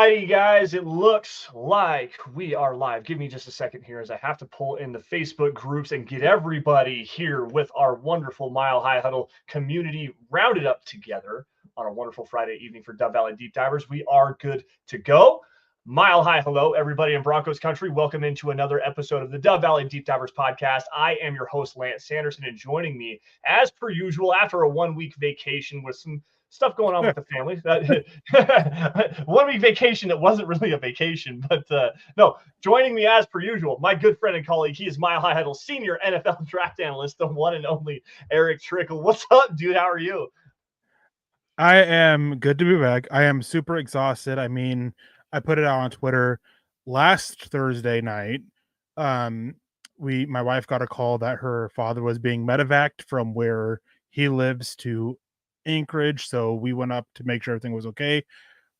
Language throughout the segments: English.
righty, guys. It looks like we are live. Give me just a second here as I have to pull in the Facebook groups and get everybody here with our wonderful Mile High Huddle community rounded up together on a wonderful Friday evening for Dove Valley Deep Divers. We are good to go. Mile High hello, everybody in Broncos country. Welcome into another episode of the Dove Valley Deep Divers podcast. I am your host, Lance Sanderson, and joining me, as per usual, after a 1 week vacation with some stuff going on with the family. 1 week vacation that wasn't really a vacation, but no, joining me as per usual, my good friend and colleague. He is Mile High Huddle senior NFL draft analyst, the one and only Erick Trickel. What's up, dude? How are you? I am good to be back. I am super exhausted. I mean, I put it out on Twitter last Thursday night. My wife got a call that her father was being medevaced from where he lives to Anchorage, so we went up to make sure everything was okay.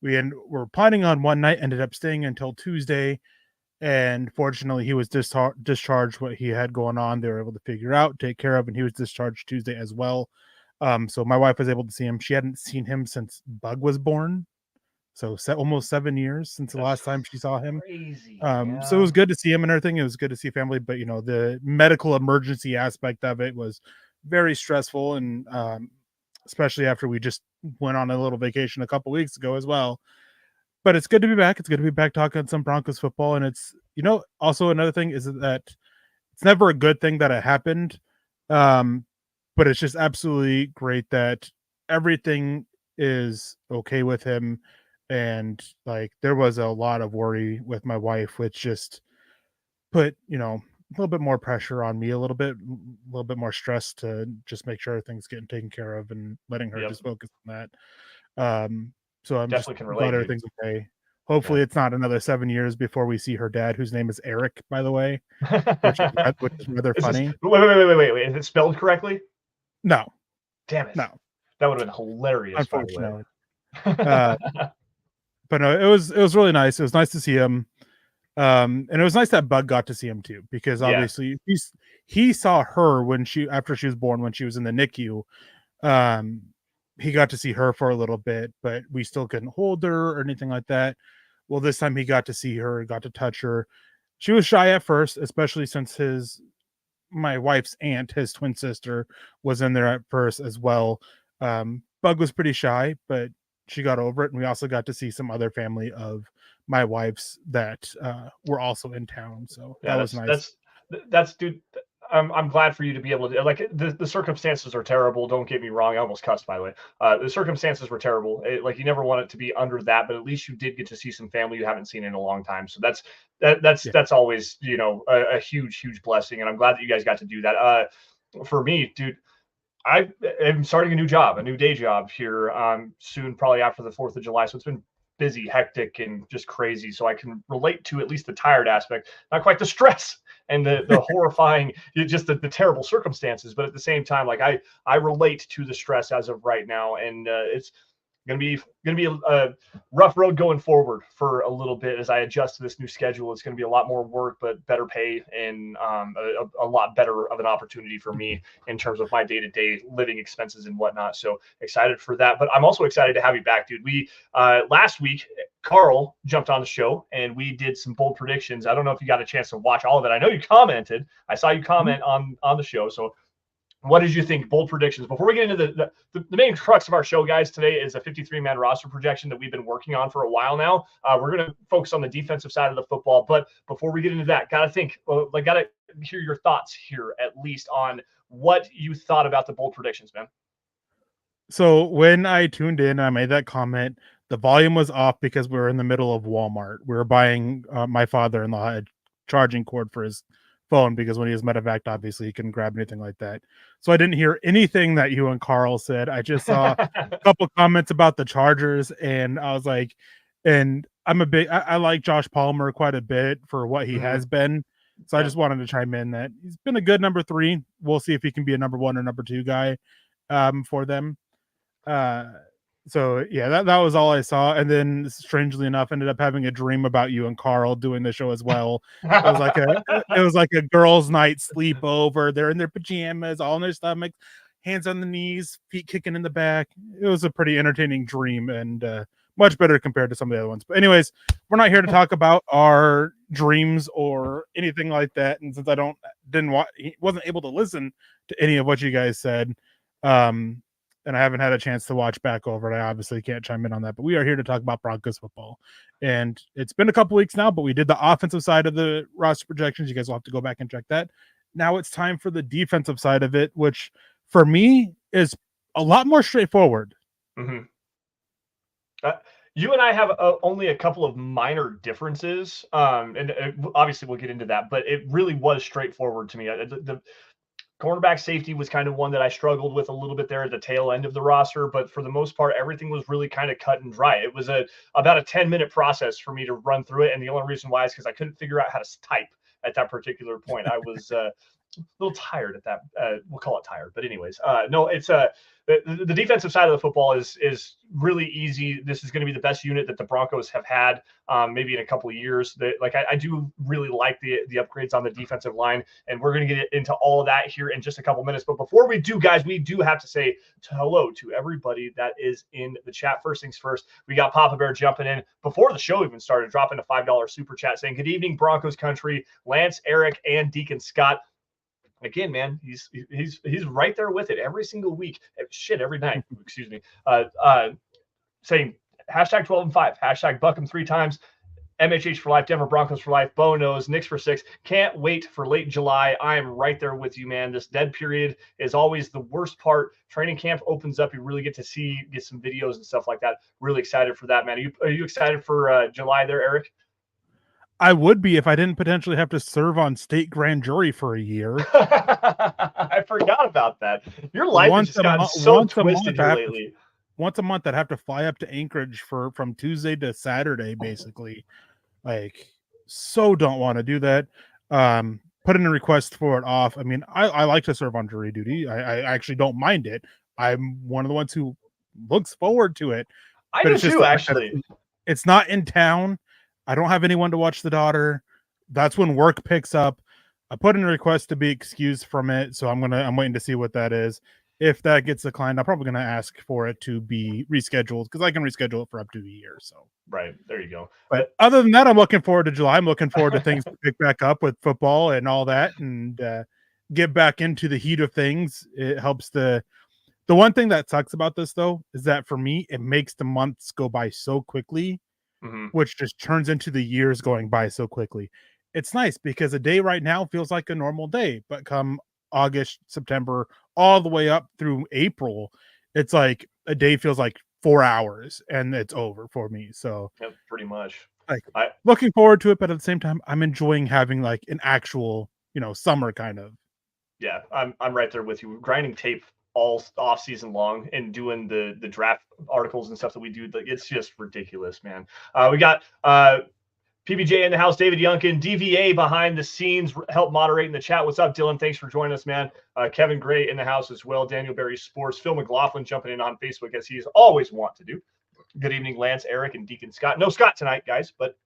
We're planning on one night, ended up staying until Tuesday, and fortunately he was discharged. What he had going on, they were able to figure out, take care of, and he was discharged Tuesday as well. So my wife was able to see him. She hadn't seen him since Bug was born, so almost 7 years since the last time she saw him. Crazy, So it was good to see him and everything. It was good to see family, but the medical emergency aspect of it was very stressful, and especially after we just went on a little vacation a couple weeks ago as well. But it's good to be back. It's good to be back talking some Broncos football. And it's, also another thing is that it's never a good thing that it happened. But it's just absolutely great that everything is okay with him. And there was a lot of worry with my wife, which just put, a little bit more pressure on me, a little bit more stress to just make sure everything's getting taken care of and letting her just focus on that. So I'm definitely just glad everything's okay. Hopefully it's not another 7 years before we see her dad, whose name is Erick, by the way, which is rather funny. Wait. Is it spelled correctly? No. Damn it. No. That would have been hilarious. Unfortunately. But no, it was really nice. It was nice to see him. And it was nice that Bug got to see him too, because obviously he saw her after she was born, when she was in the NICU. He got to see her for a little bit, but we still couldn't hold her or anything like that. Well, this time he got to see her, got to touch her. She was shy at first, especially since my wife's aunt, his twin sister, was in there at first as well. Bug was pretty shy, but she got over it. And we also got to see some other family of my wife's that were also in town. So that was nice. That's dude. I'm glad for you to be able to, the circumstances are terrible. Don't get me wrong. I almost cussed, by the way. The circumstances were terrible. You never want it to be under that, but at least you did get to see some family you haven't seen in a long time. So that's always, a huge blessing. And I'm glad that you guys got to do that. For me, dude, I am starting a new day job here soon, probably after the 4th of July. So it's been busy, hectic, and just crazy. So I can relate to at least the tired aspect, not quite the stress and the horrifying, just the terrible circumstances. But at the same time, I relate to the stress as of right now. And it's gonna be a rough road going forward for a little bit as I adjust to this new schedule. It's gonna be a lot more work, but better pay, and a lot better of an opportunity for me in terms of my day-to-day living expenses and whatnot. So excited for that. But I'm also excited to have you back, dude. We last week, Carl jumped on the show and we did some bold predictions. I don't know if you got a chance to watch all of it. I know you commented. I saw you comment on the show. So what did you think? Bold predictions. Before we get into the main crux of our show, guys, today is a 53-man roster projection that we've been working on for a while now. We're going to focus on the defensive side of the football. But before we get into that, got to hear your thoughts here, at least on what you thought about the bold predictions, man. So when I tuned in, I made that comment. The volume was off because we were in the middle of Walmart. We were buying my father-in-law a charging cord for his phone, because when he was medevaced, obviously he couldn't grab anything like that. So I didn't hear anything that you and Carl said. I just saw a couple comments about the Chargers, and I was like, and I like Josh Palmer quite a bit for what he has been. So I just wanted to chime in that he's been a good number 3. We'll see if he can be a number 1 or number 2 guy for them. So yeah, that was all I saw. And then strangely enough, ended up having a dream about you and Carl doing the show as well. It was like a girls' night sleepover. They're in their pajamas, all in their stomachs, hands on the knees, feet kicking in the back. It was a pretty entertaining dream. And much better compared to some of the other ones. But anyways, we're not here to talk about our dreams or anything like that. And since wasn't able to listen to any of what you guys said, and I haven't had a chance to watch back over it, I obviously can't chime in on that. But we are here to talk about Broncos football. And it's been a couple weeks now, but we did the offensive side of the roster projections. You guys will have to go back and check that. Now it's time for the defensive side of it, which for me is a lot more straightforward. Mm-hmm. You and I have only a couple of minor differences, and obviously we'll get into that, but it really was straightforward to me. The cornerback safety was kind of one that I struggled with a little bit there at the tail end of the roster, but for the most part, everything was really kind of cut and dry. It was about a 10-minute process for me to run through it, and the only reason why is because I couldn't figure out how to type at that particular point. I was a little tired at that. We'll call it tired, but anyways, no, it's the defensive side of the football is really easy. This is going to be the best unit that the Broncos have had, maybe in a couple of years. I do really like the upgrades on the defensive line, and we're going to get into all of that here in just a couple minutes. But before we do, guys, we do have to say hello to everybody that is in the chat. First things first, we got Papa Bear jumping in before the show even started, dropping a $5 super chat saying, "Good evening, Broncos country, Lance, Eric, and Deacon Scott." Again, man, he's right there with it every single week. Shit, every night. Excuse me. Saying hashtag 12 and 5, hashtag Buckham 3 times, MHH for life, Denver Broncos for life, Bo knows, Knicks for 6. Can't wait for late July. I am right there with you, man. This dead period is always the worst part. Training camp opens up. You really get some videos and stuff like that. Really excited for that, man. Are you excited for July there, Eric? I would be if I didn't potentially have to serve on state grand jury for a year. I forgot about that. Your life has just gotten so twisted here lately. Once a month, I'd have to fly up to Anchorage from Tuesday to Saturday, basically. So don't want to do that. Put in a request for it off. I mean, I like to serve on jury duty. I actually don't mind it. I'm one of the ones who looks forward to it. I do too, actually. It's not in town. I don't have anyone to watch the daughter. That's when work picks up. I put in a request to be excused from it, so I'm waiting to see what that is. If that gets declined, I'm probably going to ask for it to be rescheduled because I can reschedule it for up to a year. So right, there you go. But other than that, I'm looking forward to July. I'm looking forward to things to pick back up with football and all that, and get back into the heat of things. It helps the one thing that sucks about this though is that for me, it makes the months go by so quickly. Mm-hmm. Which just turns into the years going by so quickly. It's nice because a day right now feels like a normal day, but come August, September, all the way up through April, it's like a day feels like 4 hours and it's over for me. So yeah, pretty much. Looking forward to it, but at the same time, I'm enjoying having like an actual, summer kind of. Yeah, I'm right there with you. Grinding tape all off season long and doing the draft articles and stuff that we do. It's just ridiculous, man. We got PBJ in the house, David Yunkin, DVA behind the scenes, help moderating the chat. What's up, Dylan? Thanks for joining us, man. Kevin Gray in the house as well. Daniel Berry Sports, Phil McLaughlin jumping in on Facebook as he's always want to do. Good evening, Lance, Eric, and Deacon Scott. No Scott tonight, guys, but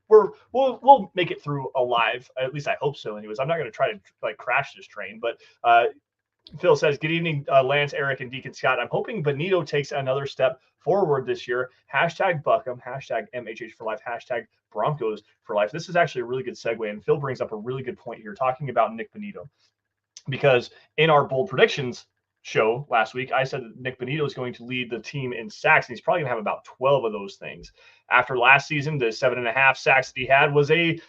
we'll make it through alive. At least I hope so. Anyways, I'm not going to try to crash this train, but Phil says, good evening, Lance, Eric, and Deacon Scott. I'm hoping Benito takes another step forward this year. Hashtag Buckham, hashtag MHH for life, hashtag Broncos for life. This is actually a really good segue, and Phil brings up a really good point here, talking about Nick Benito. Because in our bold predictions show last week, I said that Nick Benito is going to lead the team in sacks, and he's probably going to have about 12 of those things. After last season, the 7.5 sacks that he had was a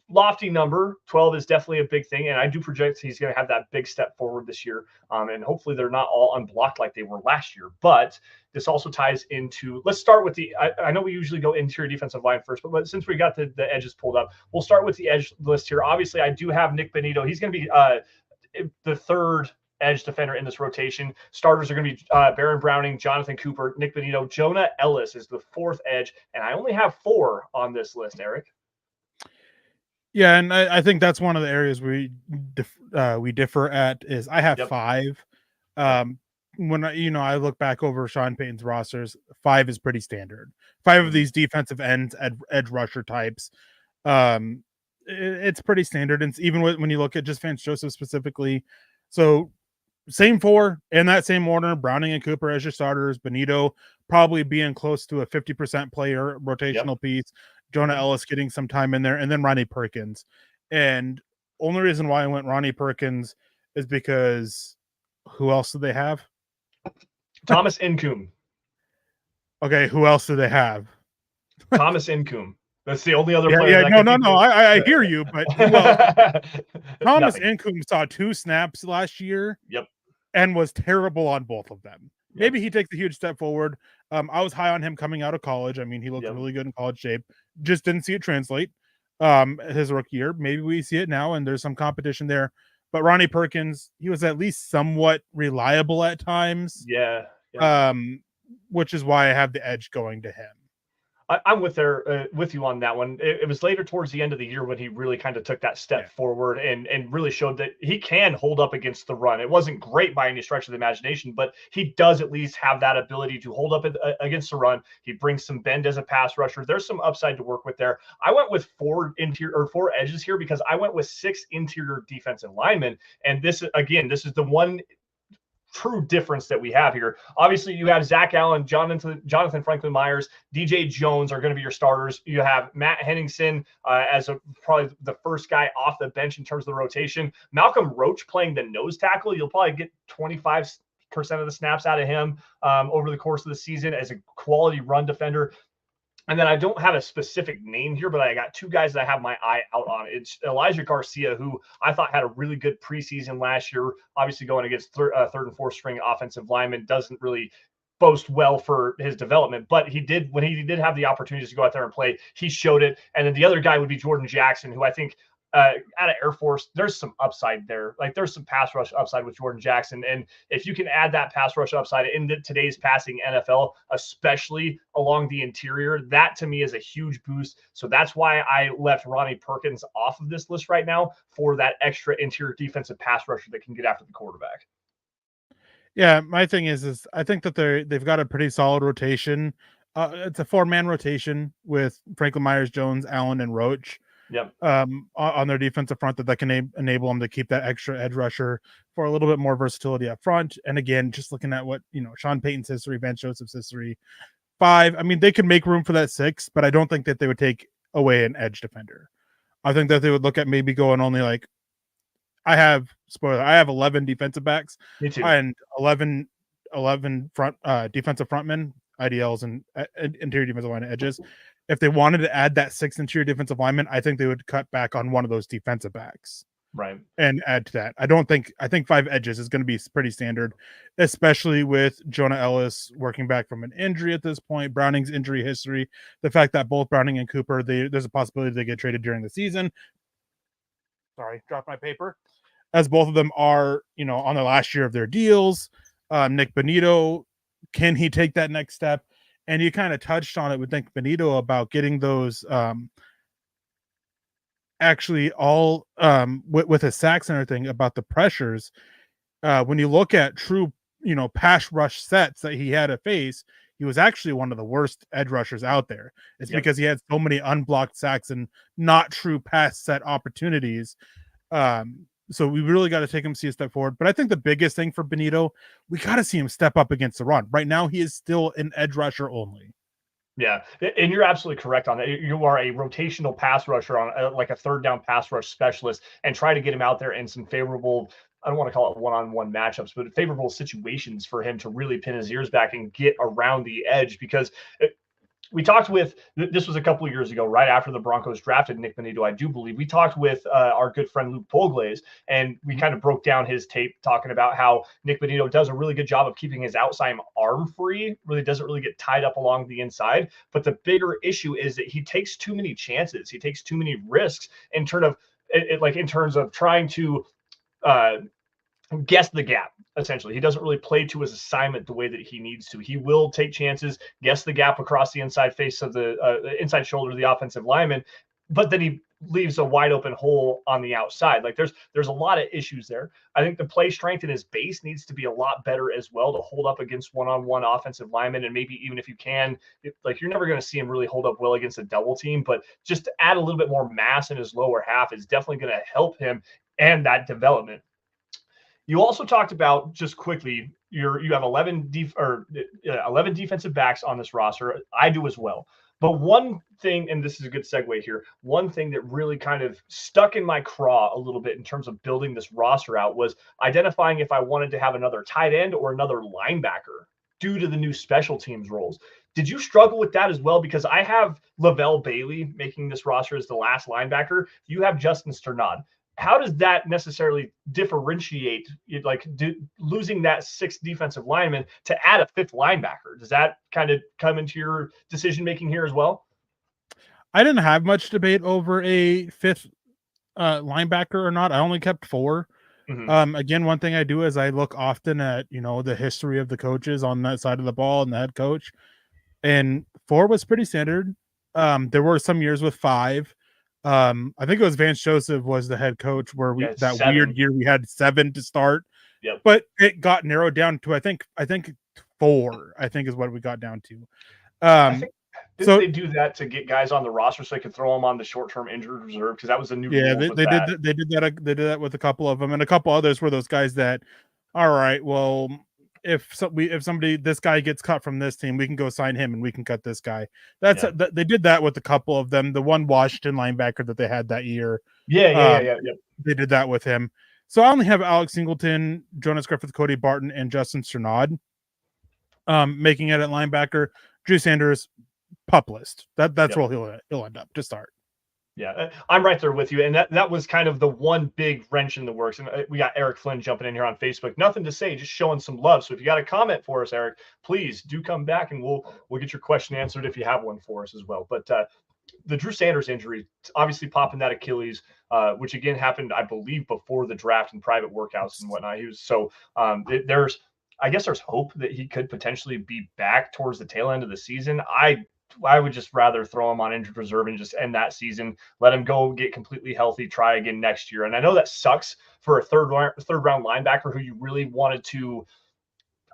lofty number. 12 is definitely a big thing, and I do project he's going to have that big step forward this year, and hopefully they're not all unblocked like they were last year. But this also ties into, let's start with I know we usually go interior defensive line first, but since we got the edges pulled up, we'll start with the edge list here. Obviously, I do have Nick Benito. He's going to be the third edge defender in this rotation. Starters are going to be Baron Browning, Jonathan Cooper, Nick Benito. Jonah Ellis is the fourth edge, and I only have 4 on this list, Eric. Yeah, and I think that's one of the areas we differ at is I have 5. When I look back over Sean Payton's rosters, 5 is pretty standard. 5 of these defensive ends, edge rusher types. It's pretty standard, and even when you look at just Vance Joseph specifically. So same four in that same order: Browning and Cooper as your starters. Benito probably being close to a 50% player Yep. rotational piece. Jonah Ellis getting some time in there, and then Ronnie Perkins. And only reason why I went Ronnie Perkins is because who else do they have? Thomas Incoom. Okay, who else do they have? Thomas Incoom. That's the only other Yeah, player yeah, that I no, can no, think no. of. I hear you, but who else? Thomas Nothing. Incoom saw 2 snaps last year Yep. and was terrible on both of them. Yep. Maybe he takes a huge step forward. I was high on him coming out of college. I mean, he looked Yep. really good in college shape. Just didn't see it translate his rookie year. Maybe we see it now, and there's some competition there. But Ronnie Perkins, he was at least somewhat reliable at times, Yeah. Yeah. which is why I have the edge going to him. I'm with you on that one. It was later towards the end of the year when he really kind of took that step forward and really showed that he can hold up against the run. It wasn't great by any stretch of the imagination, but he does at least have that ability to hold up against the run. He brings some bend as a pass rusher. There's some upside to work with there. I went with 4 edges here because I went with 6 interior defensive linemen, and this is the one true difference that we have here. Obviously, you have Zach Allen, Jonathan Franklin Myers, DJ Jones are going to be your starters. You have Matt Henningsen as probably the first guy off the bench in terms of the rotation. Malcolm Roach playing the nose tackle. You'll probably get 25% of the snaps out of him over the course of the season as a quality run defender. And then I don't have a specific name here, but I got 2 guys that I have my eye out on. It's Elijah Garcia, who I thought had a really good preseason last year. Obviously, going against third and fourth string offensive lineman doesn't really boast well for his development, but he did when he did have the opportunities to go out there and play. He showed it. And then the other guy would be Jordan Jackson, who I think out of Air Force, there's some upside there. Like there's some pass rush upside with Jordan Jackson. And if you can add that pass rush upside in today's passing NFL, especially along the interior, that to me is a huge boost. So that's why I left Ronnie Perkins off of this list right now for that extra interior defensive pass rusher that can get after the quarterback. Yeah, my thing is I think that they've got a pretty solid rotation. It's a 4-man rotation with Franklin Myers, Jones, Allen, and Roach. Yep. On their defensive front that can enable them to keep that extra edge rusher for a little bit more versatility up front. And again, just looking at what Sean Payton's history, Ben Joseph's history, 5. I mean, they could make room for that 6, but I don't think that they would take away an edge defender. I think that they would look at maybe going only like I have 11 defensive backs. Me too. And 11 front defensive frontmen, IDLs, and interior defensive line edges. If they wanted to add that 6 interior defensive lineman, I think they would cut back on one of those defensive backs. Right. And add to that. I think 5 edges is going to be pretty standard, especially with Jonah Ellis working back from an injury at this point, Browning's injury history, the fact that both Browning and Cooper, there's a possibility they get traded during the season. Sorry, dropped my paper. As both of them are, on the last year of their deals. Nick Benito, can he take that next step? And you kind of touched on it with Nick Benito about getting those actually all with his sacks and everything about the pressures. When you look at true, pass rush sets that he had to face, he was actually one of the worst edge rushers out there. It's because he had so many unblocked sacks and not true pass set opportunities. So we really got to take him see a step forward. But I think the biggest thing for Benito, we got to see him step up against the run. Right now, he is still an edge rusher only. Yeah, and you're absolutely correct on that. You are a rotational pass rusher on like a third down pass rush specialist, and try to get him out there in some favorable, I don't want to call it one-on-one matchups, but favorable situations for him to really pin his ears back and get around the edge. Because we talked with, this was a couple of years ago, right after the Broncos drafted Nick Benito, I do believe. We talked with our good friend Luke Polglaze, and we kind of broke down his tape talking about how Nick Benito does a really good job of keeping his outside arm free, really doesn't really get tied up along the inside. But the bigger issue is that he takes too many chances. He takes too many risks in terms of trying to guess the gap. Essentially, he doesn't really play to his assignment the way that he needs to. He will take chances, guess the gap across the inside face of the inside shoulder of the offensive lineman, but then he leaves a wide open hole on the outside. Like there's a lot of issues there. I think the play strength in his base needs to be a lot better as well to hold up against one-on-one offensive linemen. And maybe even if you can, you're never going to see him really hold up well against a double team, but just to add a little bit more mass in his lower half is definitely going to help him and that development. You also talked about, just quickly, you have 11 defensive backs on this roster. I do as well. But one thing, and this is a good segue here, one thing that really kind of stuck in my craw a little bit in terms of building this roster out was identifying if I wanted to have another tight end or another linebacker due to the new special teams roles. Did you struggle with that as well? Because I have Lavelle Bailey making this roster as the last linebacker. You have Justin Sternad. How does that necessarily differentiate, like losing that sixth defensive lineman to add a fifth linebacker? Does that kind of come into your decision making here as well? I didn't have much debate over a fifth linebacker or not. I only kept 4. Mm-hmm. Again, one thing I do is I look often at, the history of the coaches on that side of the ball and the head coach, and 4 was pretty standard. There were some years with 5. I think it was Vance Joseph was the head coach where that 7. weird year we had 7 to start. Yep. But it got narrowed down to I think 4. I think is what we got down to. I think didn't they do that to get guys on the roster so they could throw them on the short-term injured reserve? Because that was a new rule. They did that with a couple of them, and a couple others were those guys that, all right, well, if this guy gets cut from this team, we can go sign him and we can cut this guy. They did that with a couple of them. The one Washington linebacker that they had that year, yeah. They did that with him. So I only have Alex Singleton, Jonas Griffith, Cody Barton, and Justin Sternad making it at linebacker. Drew Sanders, pup list. That's where he'll end up to start. Yeah, I'm right there with you. And that was kind of the one big wrench in the works. And we got Eric Flynn jumping in here on Facebook. Nothing to say, just showing some love. So if you got a comment for us, Eric, please do come back and we'll get your question answered if you have one for us as well. But the Drew Sanders injury, obviously popping that Achilles, which again happened, I believe, before the draft and private workouts and whatnot. I guess there's hope that he could potentially be back towards the tail end of the season. I would just rather throw him on injured reserve and just end that season, let him go get completely healthy, try again next year. And I know that sucks for a third round linebacker who you really wanted to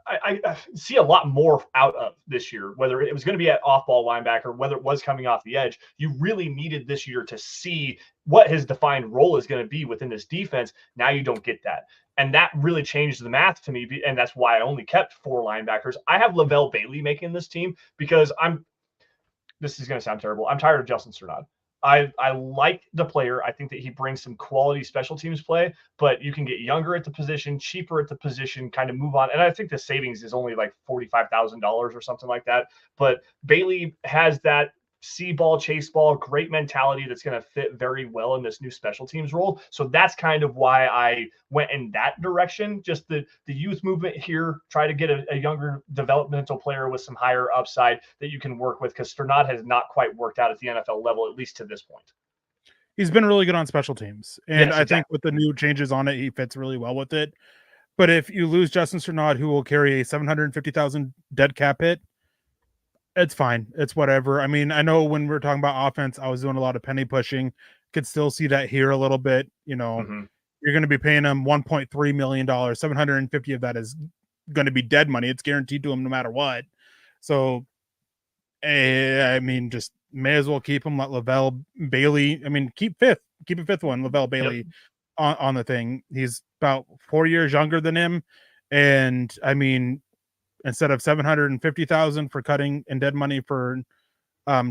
I see a lot more out of this year, whether it was going to be at off-ball linebacker, whether it was coming off the edge. You really needed this year to see what his defined role is going to be within this defense. Now you don't get that. And that really changed the math to me, and that's why I only kept 4 linebackers. I have Lavelle Bailey making this team because this is going to sound terrible. I'm tired of Justin Sternad. I like the player. I think that he brings some quality special teams play, but you can get younger at the position, cheaper at the position, kind of move on. And I think the savings is only like $45,000 or something like that. But Bailey has that see ball, chase ball, great mentality that's going to fit very well in this new special teams role. So that's kind of why I went in that direction. Just the youth movement here, try to get a younger developmental player with some higher upside that you can work with, because Sternad has not quite worked out at the NFL level, at least to this point. He's been really good on special teams. And yes, I think with the new changes on it, he fits really well with it. But if you lose Justin Sternad, who will carry a $750,000 dead cap hit, it's fine. It's whatever. I mean, I know when we're talking about offense, I was doing a lot of penny pushing. Could still see that here a little bit. You're going to be paying him $1.3 million. 750 of that is going to be dead money. It's guaranteed to him no matter what. So, I mean, just may as well keep him. Let Lavelle Bailey. I mean, keep a fifth one. Lavelle Bailey on the thing. He's about 4 years younger than him, and I mean, instead of $750,000 for cutting and dead money for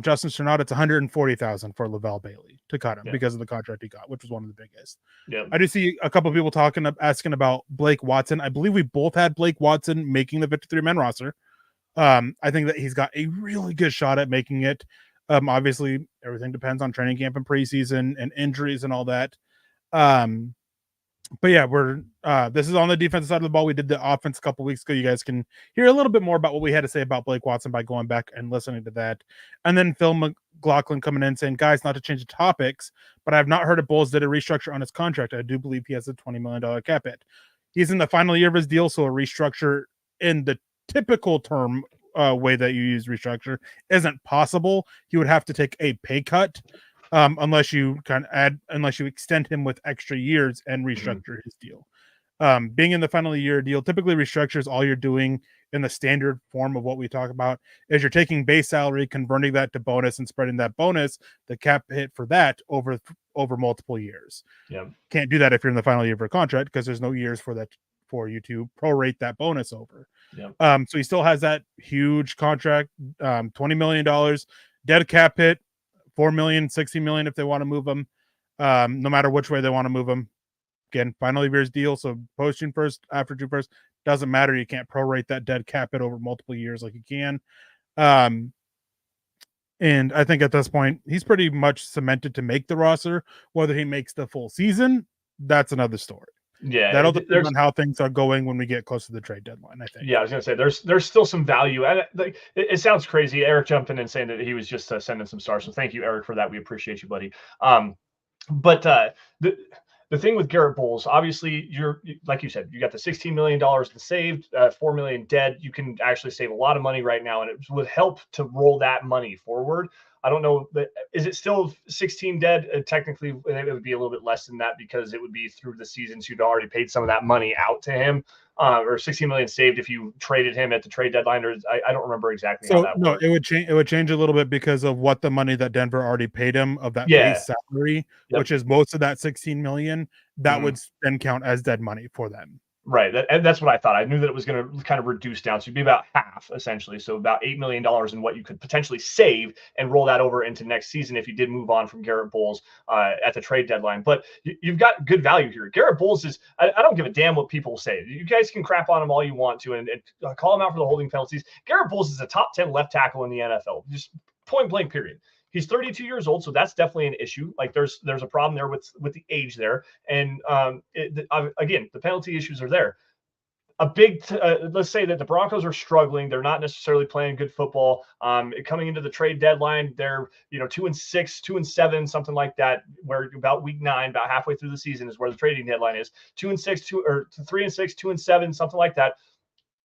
Justin Sternad, it's $140,000 for Lavelle Bailey to cut him because of the contract he got, which was one of the biggest. Yeah. I do see a couple of people asking about Blake Watson. I believe we both had Blake Watson making the 53-man roster. I think that he's got a really good shot at making it. Obviously, everything depends on training camp and preseason and injuries and all that. But yeah, this is on the defensive side of the ball. We did the offense a couple weeks ago. You guys can hear a little bit more about what we had to say about Blake Watson by going back and listening to that. And then Phil McLaughlin coming in saying, guys, not to change the topics, but I've not heard if Bolles did a restructure on his contract. I do believe he has a $20 million cap hit. He's in the final year of his deal, so a restructure in the typical term way that you use restructure isn't possible. He would have to take a pay cut. Unless you extend him with extra years and restructure his deal. Being in the final year deal, typically restructures, all you're doing in the standard form of what we talk about is you're taking base salary, converting that to bonus and spreading that bonus, the cap hit for that over multiple years. Yeah. Can't do that if you're in the final year of a contract because there's no years for that for you to prorate that bonus over. Yeah. So he still has that huge contract, $20 million, dead cap hit, $4 million, $60 million if they want to move him, no matter which way they want to move him. Again, final year's deal, so post June 1st, after June 1st, doesn't matter. You can't prorate that dead cap hit over multiple years like you can. And I think at this point, he's pretty much cemented to make the roster. Whether he makes the full season, that's another story. Yeah, that'll depend on how things are going when we get close to the trade deadline, I think. Yeah, I was gonna say there's still some value, and it sounds crazy. Eric jumped in and saying that he was just sending some stars. So thank you, Eric, for that. We appreciate you, buddy. But the thing with Garrett Bolles, obviously, you're like you said, you got the $16 million saved, $4 million dead. You can actually save a lot of money right now, and it would help to roll that money forward. I don't know, is it still 16 dead? Technically, it would be a little bit less than that because it would be through the season. So you'd already paid some of that money out to him, or 16 million saved if you traded him at the trade deadline. Or I don't remember exactly how that worked. It would change. It would change a little bit because of what the money that Denver already paid him of that base salary, which is most of that 16 million. That would then count as dead money for them. Right. And that's what I thought. I knew that it was going to kind of reduce down. So it'd be about half, essentially. So about $8 million in what you could potentially save and roll that over into next season if you did move on from Garrett Bolles at the trade deadline. But you've got good value here. Garrett Bolles is, I don't give a damn what people say. You guys can crap on him all you want to and call him out for the holding penalties. Garrett Bolles is a top 10 left tackle in the NFL. Just point blank, period. He's 32 years old, so that's definitely an issue. Like there's a problem there with the age there, and again, the penalty issues are there. A big, let's say that the Broncos are struggling. They're not necessarily playing good football. Coming into the trade deadline, they're 2-6, 2-7, something like that. Where about week 9, about halfway through the season, is where the trading deadline is. 2-6, 3-6, 2-7, something like that.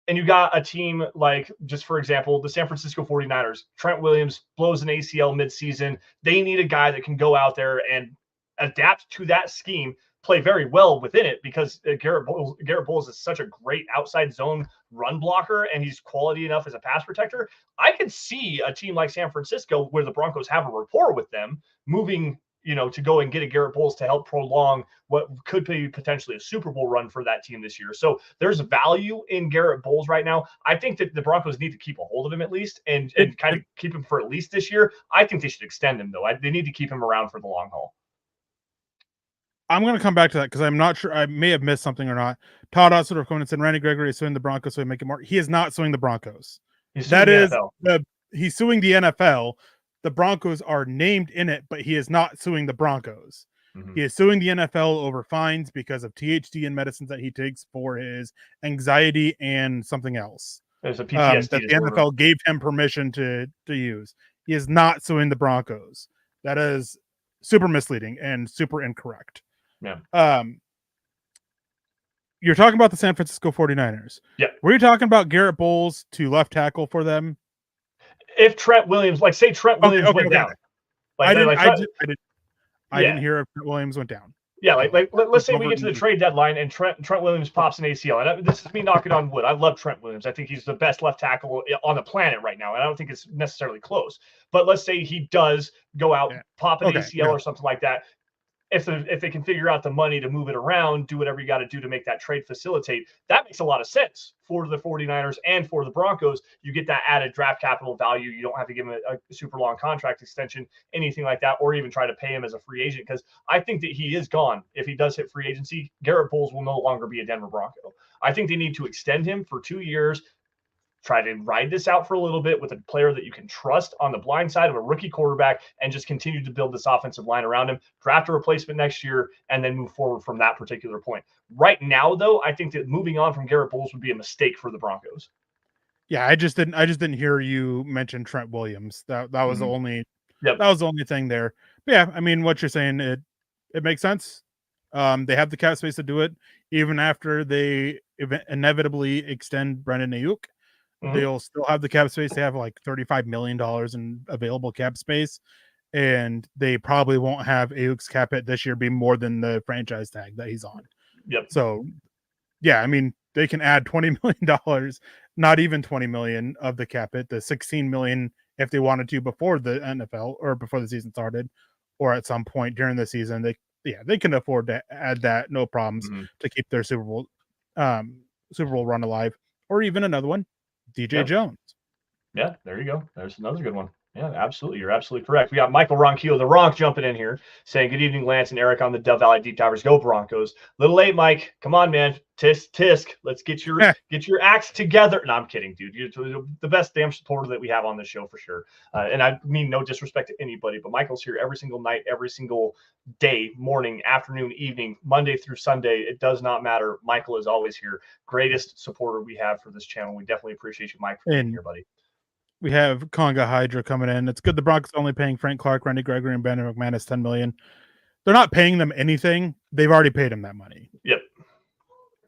And you got a team like, just for example, the San Francisco 49ers. Trent Williams blows an ACL midseason. They need a guy that can go out there and adapt to that scheme, play very well within it, because Garrett Bolles is such a great outside zone run blocker, and he's quality enough as a pass protector. I could see a team like San Francisco, where the Broncos have a rapport with them, moving to go and get a Garrett Bolles to help prolong what could be potentially a Super Bowl run for that team this year. So there's value in Garrett Bolles right now. I think that the Broncos need to keep a hold of him at least and kind of keep him for at least this year. I think they should extend him, though. They need to keep him around for the long haul. I'm going to come back to that because I'm not sure. I may have missed something or not. Todd also coming and said Randy Gregory is suing the Broncos, so he make it more. He is not suing the Broncos. He's suing the NFL. The Broncos are named in it, but he is not suing the Broncos. Mm-hmm. He is suing the NFL over fines because of THC and medicines that he takes for his anxiety and something else. There's a PTSD that the NFL gave him permission to use. He is not suing the Broncos. That is super misleading and super incorrect. Yeah. You're talking about the San Francisco 49ers. Yeah. Were you talking about Garrett Bolles to left tackle for them? If Trent Williams, went down. I didn't hear if Trent Williams went down. Yeah, let's say we get to the trade deadline and Trent Williams pops an ACL. And this is me knocking on wood. I love Trent Williams. I think he's the best left tackle on the planet right now. And I don't think it's necessarily close. But let's say he does go out, pop an ACL or something like that. If they can figure out the money to move it around, do whatever you got to do to make that trade facilitate, that makes a lot of sense for the 49ers and for the Broncos. You get that added draft capital value. You don't have to give him a super long contract extension, anything like that, or even try to pay him as a free agent, because I think that he is gone. If he does hit free agency, Garrett Bolles will no longer be a Denver Bronco. I think they need to extend him for 2 years, try to ride this out for a little bit with a player that you can trust on the blind side of a rookie quarterback, and just continue to build this offensive line around him, draft a replacement next year, and then move forward from that particular point. Right now, though, I think that moving on from Garrett Bolles would be a mistake for the Broncos. Yeah, I just didn't hear you mention Trent Williams. That was the only that was the only thing there. But yeah, I mean, what you're saying, it makes sense. They have the cap space to do it, even after they inevitably extend Brandon Ayuk. They'll still have the cap space. They have like $35 million in available cap space, and they probably won't have Ayuk's cap hit this year be more than the franchise tag that he's on. Yep. So, yeah, I mean, they can add $20 million, not even $20 million of the cap hit, the $16 million if they wanted to before the NFL or before the season started, or at some point during the season. They can afford to add that, no problems, to keep their Super Bowl Super Bowl run alive, or even another one, DJ Yep. Jones. Yeah, there you go. There's another good one. Yeah, absolutely. You're absolutely correct. We got Michael Ronquillo, the Ronk, jumping in here saying, "Good evening, Lance and Eric on the Dove Valley Deep Divers. Go Broncos." Little late, Mike. Come on, man. Tisk. Let's get your acts together. No, I'm kidding, dude. You're the best damn supporter that we have on the show for sure. And I mean no disrespect to anybody, but Michael's here every single night, every single day, morning, afternoon, evening, Monday through Sunday. It does not matter. Michael is always here. Greatest supporter we have for this channel. We definitely appreciate you, Mike, for being here, buddy. We have Conga Hydra coming in. It's good the Broncos only paying Frank Clark, Randy Gregory, and Brandon McManus $10 million. They're not paying them anything. They've already paid them that money. Yep.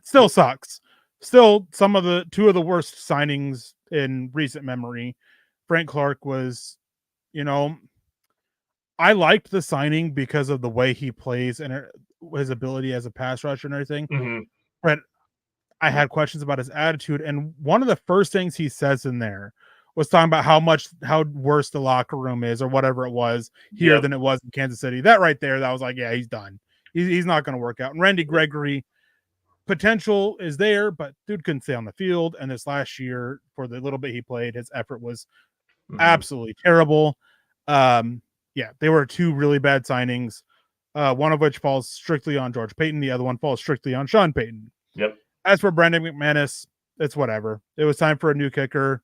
Still sucks. Still two of the worst signings in recent memory. Frank Clark was, I liked the signing because of the way he plays and his ability as a pass rusher and everything. Mm-hmm. But I had questions about his attitude. And one of the first things he says in there was talking about how worse the locker room is or whatever it was here than it was in Kansas City. That right there, that was like, yeah, he's done. He's not going to work out. And Randy Gregory, potential is there, but dude couldn't stay on the field. And this last year, for the little bit he played, his effort was absolutely terrible. They were two really bad signings. One of which falls strictly on George Payton. The other one falls strictly on Sean Payton. Yep. As for Brandon McManus, it's whatever. It was time for a new kicker.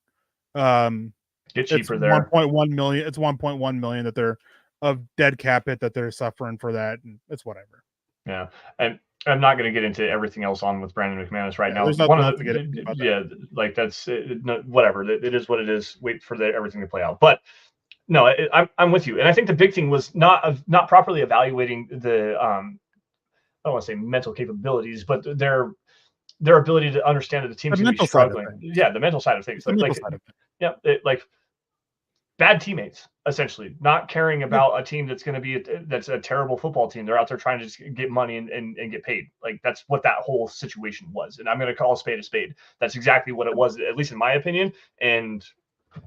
Get cheaper there. 1.1 million. It's 1.1 million that they're of dead cap hit that they're suffering for that, and it's whatever. Yeah, and I'm not going to get into everything else on with Brandon McManus right now. There's nothing else to get into about that. Like that's whatever. It is what it is. Wait for everything to play out. But no, I'm with you, and I think the big thing was not properly evaluating the I don't want to say mental capabilities, but their ability to understand that the team's going to be struggling. Yeah, the mental side of things. Like bad teammates, essentially, not caring about a team that's going to be that's a terrible football team. They're out there trying to just get money and get paid. Like that's what that whole situation was. And I'm going to call a spade a spade. That's exactly what it was, at least in my opinion. And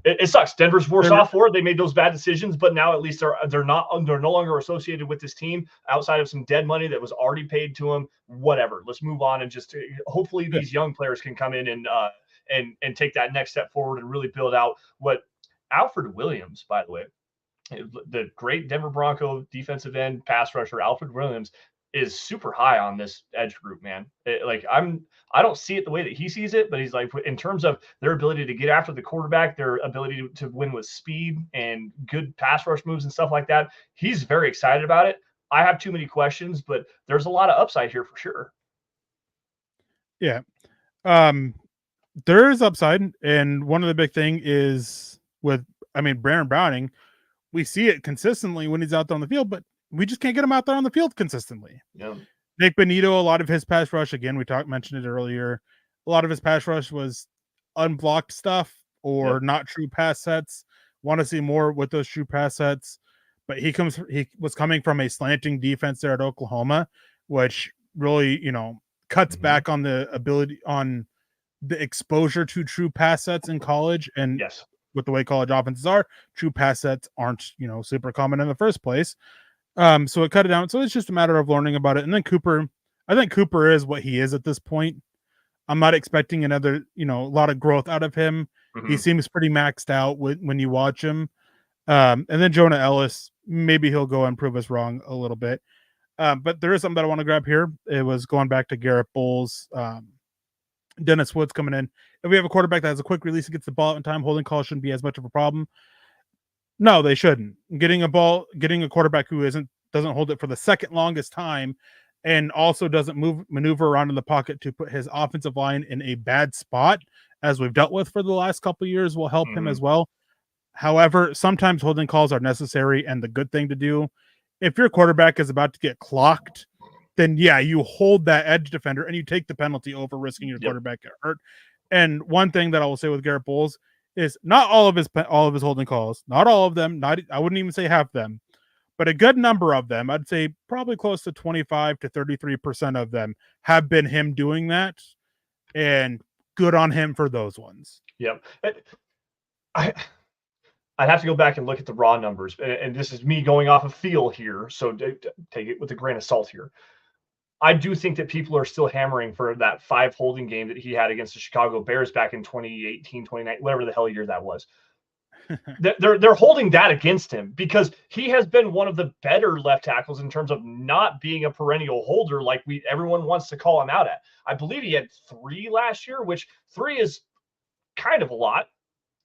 it sucks. Denver's worse off for it. They made those bad decisions, but now at least they're no longer associated with this team outside of some dead money that was already paid to them. Whatever. Let's move on and just hopefully these young players can come in and take that next step forward and really build out what Alfred Williams, by the way, the great Denver Bronco defensive end pass rusher, Alfred Williams, is super high on this edge group, man. I don't see it the way that he sees it, but he's like, in terms of their ability to get after the quarterback, their ability to win with speed and good pass rush moves and stuff like that, he's very excited about it. I have too many questions, but there's a lot of upside here for sure. Yeah. There is upside, and one of the big thing is Brandon Browning, we see it consistently when he's out there on the field, but we just can't get him out there on the field consistently. Yeah. Nick Benito, a lot of his pass rush, again, mentioned it earlier, a lot of his pass rush was unblocked stuff or not true pass sets. Want to see more with those true pass sets, but he was coming from a slanting defense there at Oklahoma, which really, cuts back on the ability on the exposure to true pass sets in college. And with the way college offenses are, true pass sets aren't, super common in the first place. So it cut it down. So it's just a matter of learning about it. And then Cooper, I think Cooper is what he is at this point. I'm not expecting another, a lot of growth out of him. He seems pretty maxed out when you watch him. And then Jonah Ellis, maybe he'll go and prove us wrong a little bit. But there is something that I want to grab here. It was going back to Garrett Bolles, Dennis Woods coming in. If we have a quarterback that has a quick release and gets the ball out in time, holding calls shouldn't be as much of a problem. No, they shouldn't. Getting a quarterback who doesn't hold it for the second longest time and also doesn't maneuver around in the pocket to put his offensive line in a bad spot, as we've dealt with for the last couple of years, will help him as well. However, sometimes holding calls are necessary and the good thing to do. If your quarterback is about to get clocked, then you hold that edge defender and you take the penalty over risking your quarterback get hurt. And one thing that I will say with Garrett Bolles is not all of his holding calls, not all of them, I wouldn't even say half of them, but a good number of them, I'd say probably close to 25 to 33% of them have been him doing that, and good on him for those ones. Yep. I'd have to go back and look at the raw numbers, and this is me going off of feel here, so take it with a grain of salt here. I do think that people are still hammering for that 5 holding game that he had against the Chicago Bears back in 2018, 2019, whatever the hell year that was. They're holding that against him because he has been one of the better left tackles in terms of not being a perennial holder like everyone wants to call him out at. I believe he had 3 last year, which 3 is kind of a lot.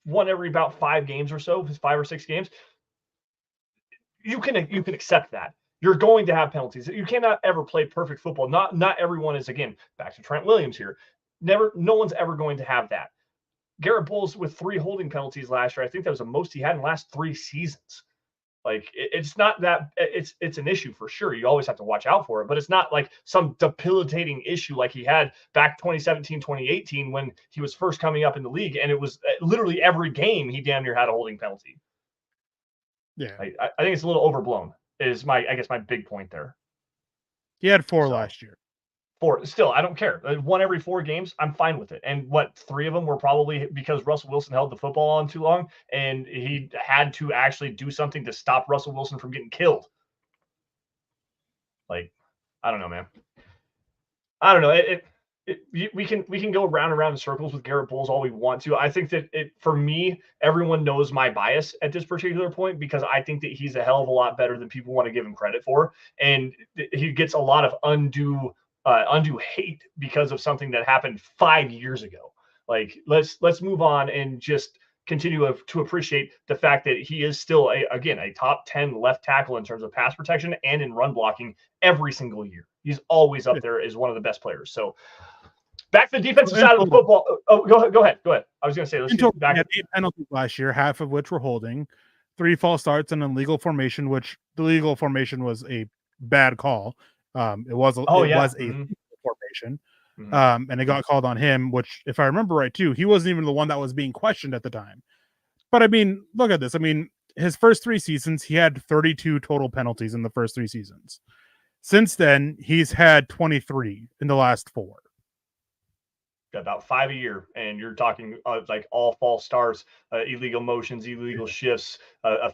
One every about 5 games or so, 5 or 6 games. You can accept that. You're going to have penalties. You cannot ever play perfect football. Not everyone is, again, back to Trent Williams here. No one's ever going to have that. Garrett Bolles with 3 holding penalties last year. I think that was the most he had in the last 3 seasons. Like it's not that it's an issue for sure. You always have to watch out for it, but it's not like some debilitating issue like he had back 2017, 2018 when he was first coming up in the league, and it was literally every game he damn near had a holding penalty. Yeah, I think it's a little overblown. Is my big point there. He had 4 last year. 4 still, I don't care. 1 every 4 games, I'm fine with it. And 3 of them were probably because Russell Wilson held the football on too long, and he had to actually do something to stop Russell Wilson from getting killed. Like, I don't know, man. I don't know. We can go round and round in circles with Garrett Bolles all we want to. I think that for me, everyone knows my bias at this particular point because I think that he's a hell of a lot better than people want to give him credit for, and he gets a lot of undue hate because of something that happened 5 years ago. Like let's move on and just continue to appreciate the fact that he is still a top 10 left tackle in terms of pass protection and in run blocking every single year. He's always up there as one of the best players. So back to the defensive side of the football. Oh, go ahead. I was going to say, let's get back. He had 8 penalties last year, half of which were holding, 3 false starts, and an illegal formation, which the legal formation was a bad call. It was a formation. And it got called on him, which, if I remember right, too, he wasn't even the one that was being questioned at the time. But I mean, look at this. I mean, his first 3 seasons, he had 32 total penalties in the first 3 seasons. Since then, he's had 23 in the last 4. About 5 a year, and you're talking like all false starts, illegal motions, illegal shifts.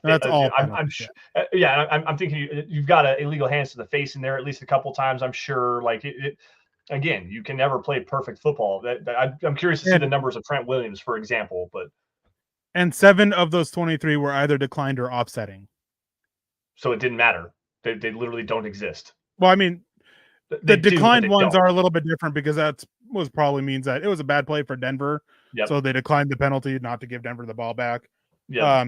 That's all. I'm thinking you've got illegal hands to the face in there at least a couple times. I'm sure. Like again, you can never play perfect football. I'm curious to see the numbers of Trent Williams, for example. And 7 of those 23 were either declined or offsetting. So it didn't matter. They literally don't exist. Well, I mean, the declined ones are a little bit different because that probably means that it was a bad play for Denver. Yep. So they declined the penalty not to give Denver the ball back. Yeah.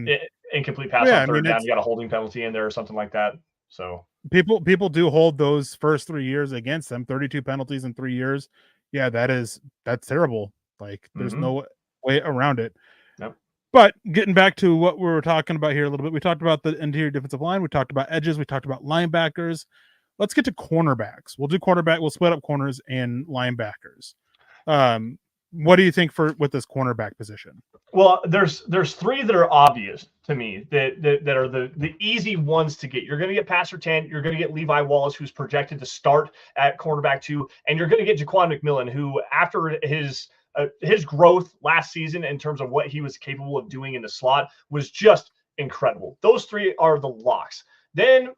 Incomplete pass on third down. You got a holding penalty in there or something like that. So people do hold those first 3 years against them. 32 penalties in 3 years. Yeah, that's terrible. Like there's no way around it. Yep. But getting back to what we were talking about here a little bit, we talked about the interior defensive line. We talked about edges. We talked about linebackers. Let's get to cornerbacks. We'll do cornerback. We'll split up corners and linebackers. What do you think with this cornerback position? Well, there's 3 that are obvious to me that are the easy ones to get. You're going to get Passer 10. You're going to get Levi Wallace, who's projected to start at cornerback 2, and you're going to get Jaquan McMillan, who after his growth last season in terms of what he was capable of doing in the slot was just incredible. Those 3 are the locks. Then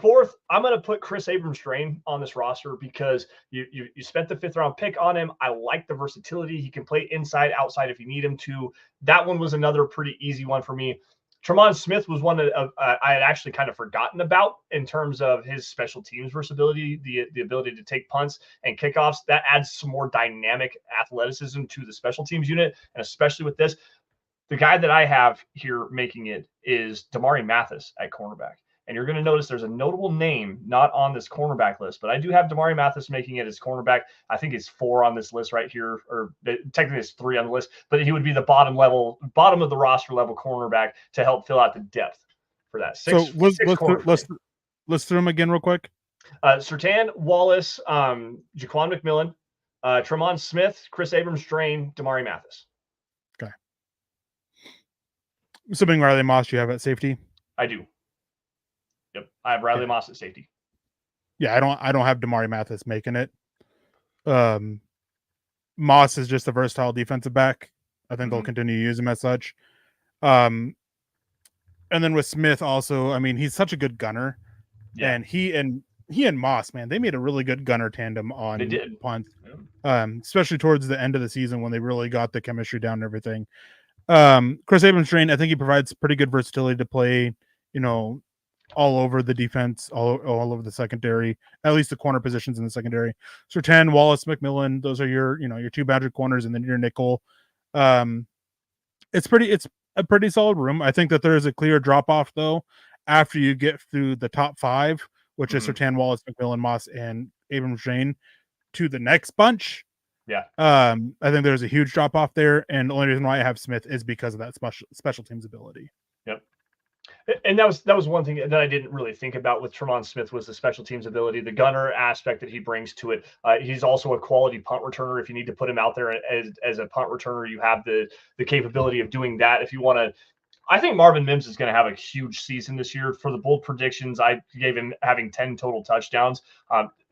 4th, I'm going to put Chris Abrams-Drain on this roster because you spent the 5th round pick on him. I like the versatility. He can play inside, outside if you need him to. That one was another pretty easy one for me. Tremont Smith was one that I had actually kind of forgotten about in terms of his special teams versatility, the ability to take punts and kickoffs. That adds some more dynamic athleticism to the special teams unit, and especially with this. The guy that I have here making it is Damari Mathis at cornerback. And you're going to notice there's a notable name not on this cornerback list, but I do have Damari Mathis making it as cornerback. I think it's 4 on this list right here, or technically it's 3 on the list, but he would be the bottom of the roster level cornerback to help fill out the depth for that. Let's through them again real quick. Surtain, Wallace, Jaquan McMillan, Tremont Smith, Chris Abrams-Drain, Damari Mathis. Okay. Assuming Riley Moss you have at safety? I do. Yep, I have Riley Moss at safety. Yeah, I don't have Damari Mathis making it. Moss is just a versatile defensive back. I think they'll continue to use him as such. And then with Smith also, I mean, he's such a good gunner. Yeah. And he and he and Moss, man, they made a really good gunner tandem on They did. punts, Yeah. especially towards the end of the season when they really got the chemistry down and everything. Chris Abrams-Drain, I think he provides pretty good versatility to play, all over the defense, all over the secondary, at least the corner positions in the secondary. Surtain, Wallace, McMillan, those are your two boundary corners, and then your nickel. It's a pretty solid room. I think that there is a clear drop off though after you get through the top five, which is Surtain, Wallace, McMillan, Moss, and Abrams-Drain, to the next bunch. Yeah. I think there's a huge drop off there, and the only reason why I have Smith is because of that special teams ability. Yep. And that was one thing that I didn't really think about with Tremont Smith was the special teams ability, the gunner aspect that he brings to it. He's also a quality punt returner. If you need to put him out there as a punt returner, you have the capability of doing that. If you want to, I think Marvin Mims is going to have a huge season this year. For the bold predictions, I gave him having 10 total touchdowns.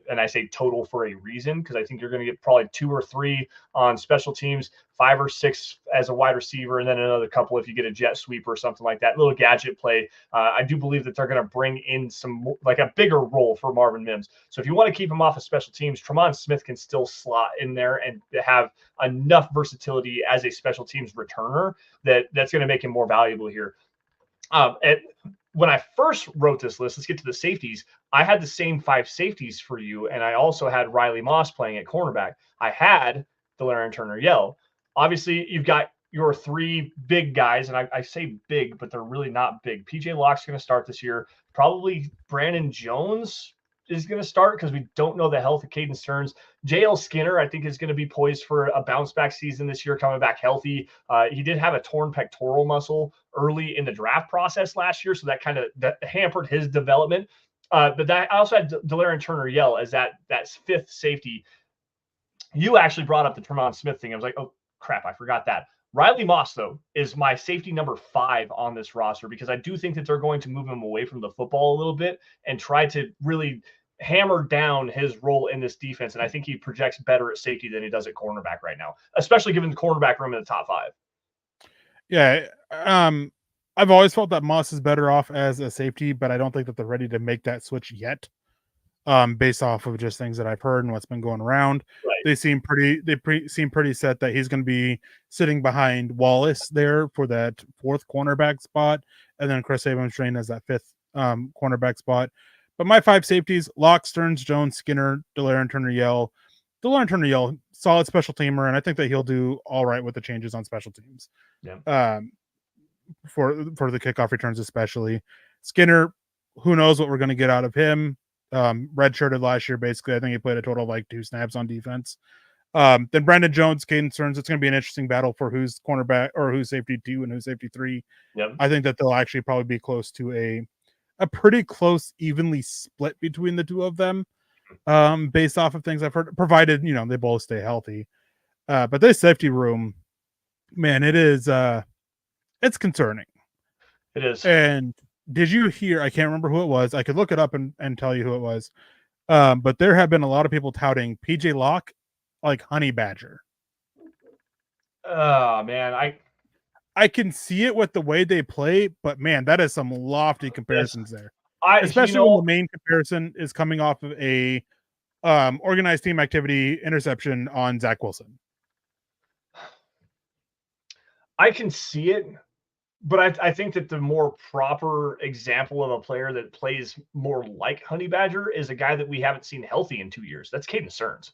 And I say total for a reason, because I think you're going to get probably 2 or 3 on special teams, 5 or 6 as a wide receiver, and then another couple if you get a jet sweep or something like that, little gadget play. I do believe that they're going to bring in some, like a bigger role for Marvin Mims. So if you want to keep him off of special teams, Tremont Smith can still slot in there and have enough versatility as a special teams returner that's going to make him more valuable here. When I first wrote this list, let's get to the safeties. I had the same 5 safeties for you, and I also had Riley Moss playing at cornerback. I had Delarrin Turner-Yell. Obviously, you've got your 3 big guys, and I say big, but they're really not big. PJ Locke's going to start this year. Probably Brandon Jones is going to start because we don't know the health of Caden Stearns. JL Skinner, I think, is going to be poised for a bounce back season this year, coming back healthy. He did have a torn pectoral muscle early in the draft process last year, so that kind of hampered his development. But I also had Delarrin Turner-Yell as that 5th safety. You actually brought up the Tremont Smith thing. I was like, oh, crap, I forgot that. Riley Moss, though, is my safety number 5 on this roster because I do think that they're going to move him away from the football a little bit and try to really hammer down his role in this defense. And I think he projects better at safety than he does at cornerback right now, especially given the cornerback room in the top 5. Yeah. I've always felt that Moss is better off as a safety, but I don't think that they're ready to make that switch yet. Based off of just things that I've heard and what's been going around. Right. They seem pretty set that he's going to be sitting behind Wallace there for that 4th cornerback spot, and then Chris Abrams-Drain as that 5th cornerback spot. But my 5 safeties: Locke, Stearns, Jones, Skinner, Delarrin Turner-Yell. Delarrin Turner-Yell, solid special teamer, and I think that he'll do all right with the changes on special teams. Yeah. For the kickoff returns especially. Skinner, who knows what we're going to get out of him. Redshirted last year, basically. I think he played a total of like 2 snaps on defense. Then Brandon Jones, Caden Stearns. It's going to be an interesting battle for who's cornerback or who's safety 2 and who's safety 3. Yep. I think that they'll actually probably be close to a pretty close, evenly split between the 2 of them, based off of things I've heard, provided, they both stay healthy. But this safety room, man, it's concerning. It is. And did you hear? I can't remember who it was. I could look it up and tell you who it was. But there have been a lot of people touting PJ Locke like honey badger. Oh man, I can see it with the way they play, but man, that is some lofty comparisons there. Especially when the main comparison is coming off of a organized team activity interception on Zach Wilson. I can see it. But I think that the more proper example of a player that plays more like Honey Badger is a guy that we haven't seen healthy in 2 years. That's Caden Stearns.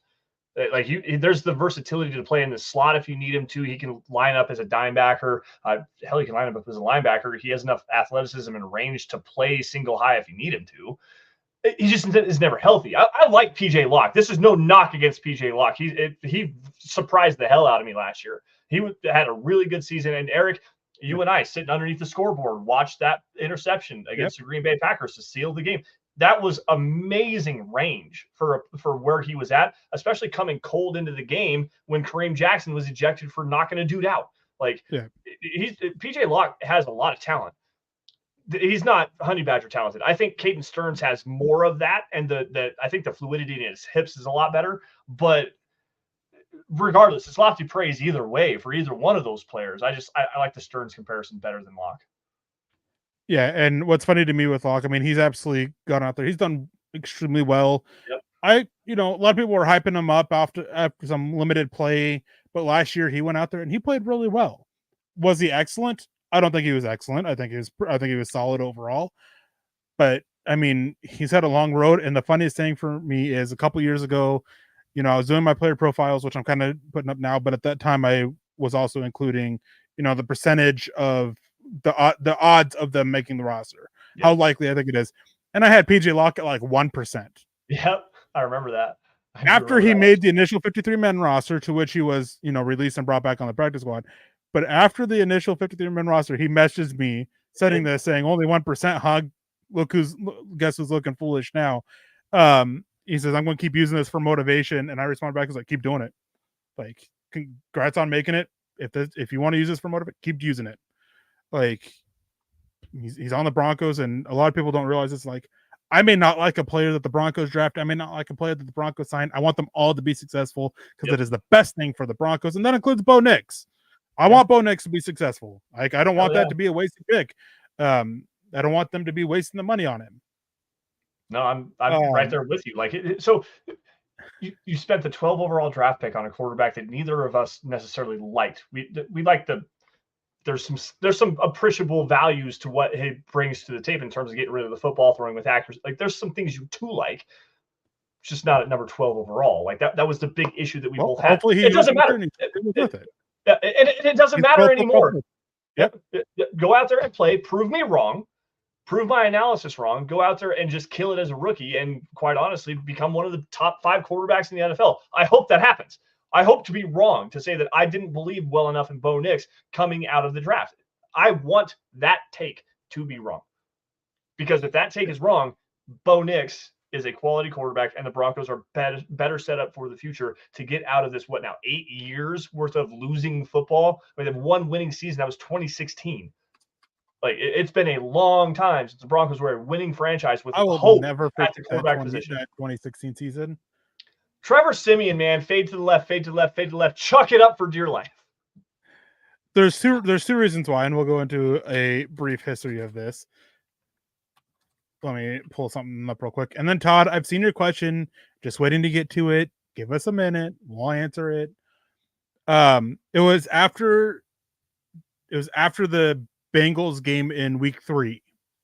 Like there's the versatility to play in the slot if you need him to. He can line up as a dime backer. Hell, he can line up as a linebacker. He has enough athleticism and range to play single high if you need him to. He just is never healthy. I like PJ Locke. This is no knock against PJ Locke. He surprised the hell out of me last year. He had a really good season. And Eric, you and I sitting underneath the scoreboard watched that interception against the Green Bay Packers to seal the game. That was amazing range for where he was at, especially coming cold into the game when Kareem Jackson was ejected for knocking a dude out. Like PJ Locke has a lot of talent. He's not Honey Badger talented. I think Caden Stearns has more of that, and I think the fluidity in his hips is a lot better. But regardless, it's lofty praise either way for either one of those players. I like the Stearns comparison better than Locke. Yeah, and what's funny to me with Locke, I mean, he's absolutely gone out there. He's done extremely well. Yep. A lot of people were hyping him up after some limited play, but last year he went out there and he played really well. Was he excellent? I don't think he was excellent. I think he was solid overall. But I mean, he's had a long road, and the funniest thing for me is a couple years ago, I was doing my player profiles, which I'm kind of putting up now, but at that time I was also including, the percentage of the odds of them making the roster, how likely I think it is, and I had PJ Locke at like 1%. Yep, I remember that. After he made the initial 53-man roster, to which he was, released and brought back on the practice squad, but after the initial 53-man roster, he messages me setting this saying only 1%. Huh? Guess who's looking foolish now? He says, I'm going to keep using this for motivation. And I respond back, I was like, keep doing it. Like, congrats on making it. If you want to use this for motivation, keep using it. Like, he's on the Broncos, and a lot of people don't realize it's like, I may not like a player that the Broncos draft. I may not like a player that the Broncos sign. I want them all to be successful because it is the best thing for the Broncos. And that includes Bo Nix. I want Bo Nix to be successful. Like, I don't want that to be a wasted pick. I don't want them to be wasting the money on him. No, I'm right there with you. Like, so you spent the 12 overall draft pick on a quarterback that neither of us necessarily liked. We like there's some appreciable values to what he brings to the table in terms of getting rid of the football, throwing with accuracy. Like, there's some things you do like, just not at number 12 overall. Like, that was the big issue that we both had. It doesn't matter. It doesn't matter anymore. Yep. Go out there and play. Prove me wrong. Prove my analysis wrong. Go out there and just kill it as a rookie, and quite honestly, become one of the top 5 quarterbacks in the NFL. I hope that happens. I hope to be wrong, to say that I didn't believe well enough in Bo Nix coming out of the draft. I want that take to be wrong, because if that take is wrong, Bo Nix is a quality quarterback, and the Broncos are better set up for the future to get out of this, 8 years worth of losing football. I mean, they have one winning season. That was 2016. Like, it's been a long time since the Broncos were a winning franchise with hope never at the quarterback position. That 2016 season. Trevor Siemian, man, fade to the left, fade to the left, fade to the left. Chuck it up for dear life. There's two reasons why, and we'll go into a brief history of this. Let me pull something up real quick. And then, Todd, I've seen your question. Just waiting to get to it. Give us a minute. We'll answer it. It was after the Bengals game in week 3,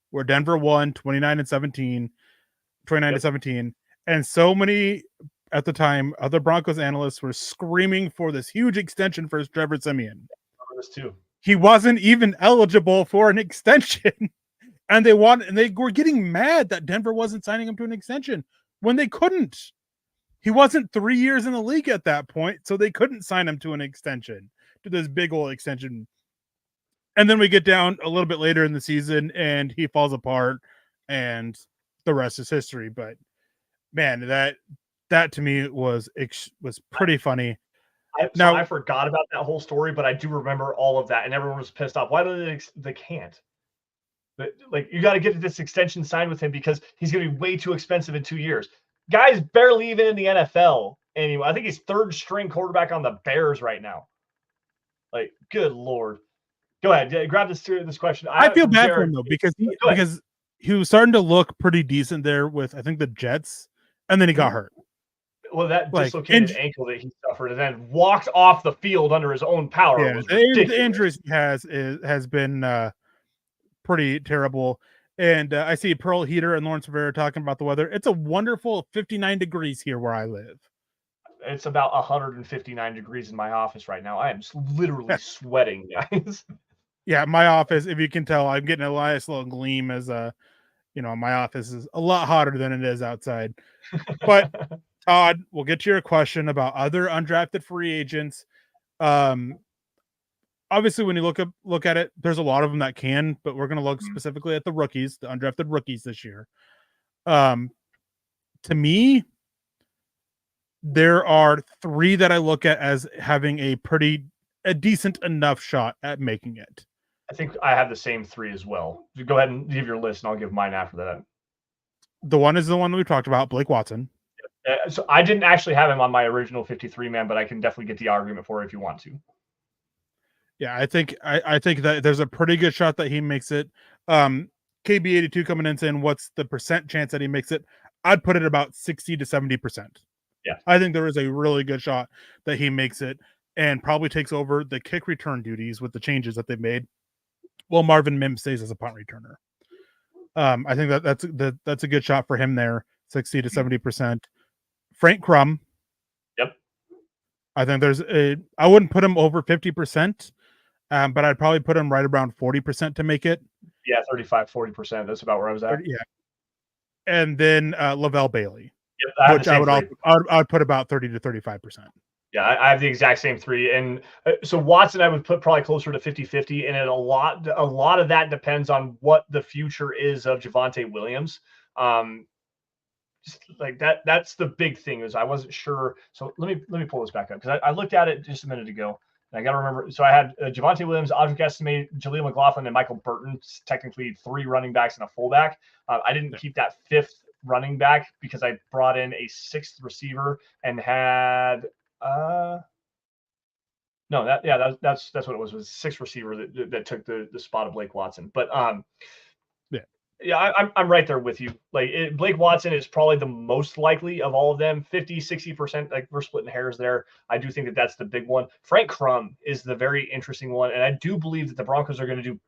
where Denver won 29-17. And so many, at the time, other Broncos analysts were screaming for this huge extension for Trevor Siemian. This too. He wasn't even eligible for an extension. And they were getting mad that Denver wasn't signing him to an extension when they couldn't. He wasn't 3 years in the league at that point, so they couldn't sign him to an extension, to this big old extension. And then we get down a little bit later in the season, and he falls apart, and the rest is history. But man, that to me was pretty funny. I forgot about that whole story, but I do remember all of that, and everyone was pissed off. Why do they can't? Like, you got to get this extension signed with him because he's going to be way too expensive in 2 years. Guy's barely even in the NFL anymore. I think he's 3rd string quarterback on the Bears right now. Like, good Lord. Go ahead. Grab this question. I feel bad for him, though, because he was starting to look pretty decent there with, I think, the Jets, and then he got hurt. Well, that dislocated ankle that he suffered and then walked off the field under his own power. Yeah, the injuries he has been pretty terrible. And I see Pearl Heater and Lawrence Rivera talking about the weather. It's a wonderful 59 degrees here where I live. It's about 159 degrees in my office right now. I am literally sweating, guys. Yeah, my office, if you can tell, I'm getting a nice little gleam as my office is a lot hotter than it is outside. But Todd, we'll get to your question about other undrafted free agents. Obviously, when you look at it, there's a lot of them that can, but we're going to look specifically at the rookies, the undrafted rookies this year. To me, there are 3 that I look at as having a decent enough shot at making it. I think I have the same 3 as well. Go ahead and give your list, and I'll give mine after that. The one is the one that we talked about, Blake Watson. So I didn't actually have him on my original 53-man, but I can definitely get the argument for it if you want to. Yeah, I think that there's a pretty good shot that he makes it. KB82 coming in saying, what's the % chance that he makes it? I'd put it about 60 to 70%. Yeah. I think there is a really good shot that he makes it and probably takes over the kick return duties with the changes that they've made. Well, Marvin Mims stays as a punt returner. I think that's a good shot for him there, 60 to 70%. Frank Crum. Yep. I think I wouldn't put him over 50%, but I'd probably put him right around 40% to make it. Yeah, 35, 40%. That's about where I was at. Yeah. And then Lavelle Bailey, yep, which I would put about 30 to 35%. Yeah, I have the exact same three. And so Watson, I would put probably closer to 50-50. And a lot of that depends on what the future is of Javonte Williams. Just like that's the big thing is I wasn't sure. So let me pull this back up because I looked at it just a minute ago. And I got to remember. So I had Javonte Williams, Audric Estimate, Jaleel McLaughlin, and Michael Burton, technically 3 running backs and a fullback. I didn't keep that 5th running back because I brought in a 6th receiver and had no, that's what it was 6th receiver that took the spot of Blake Watson. But yeah, I'm right there with you. Like Blake Watson is probably the most likely of all of them, 50-60%. Like we're splitting hairs there. I do think that that's the big one. Frank Crum is the very interesting one, and I do believe that the Broncos are going to do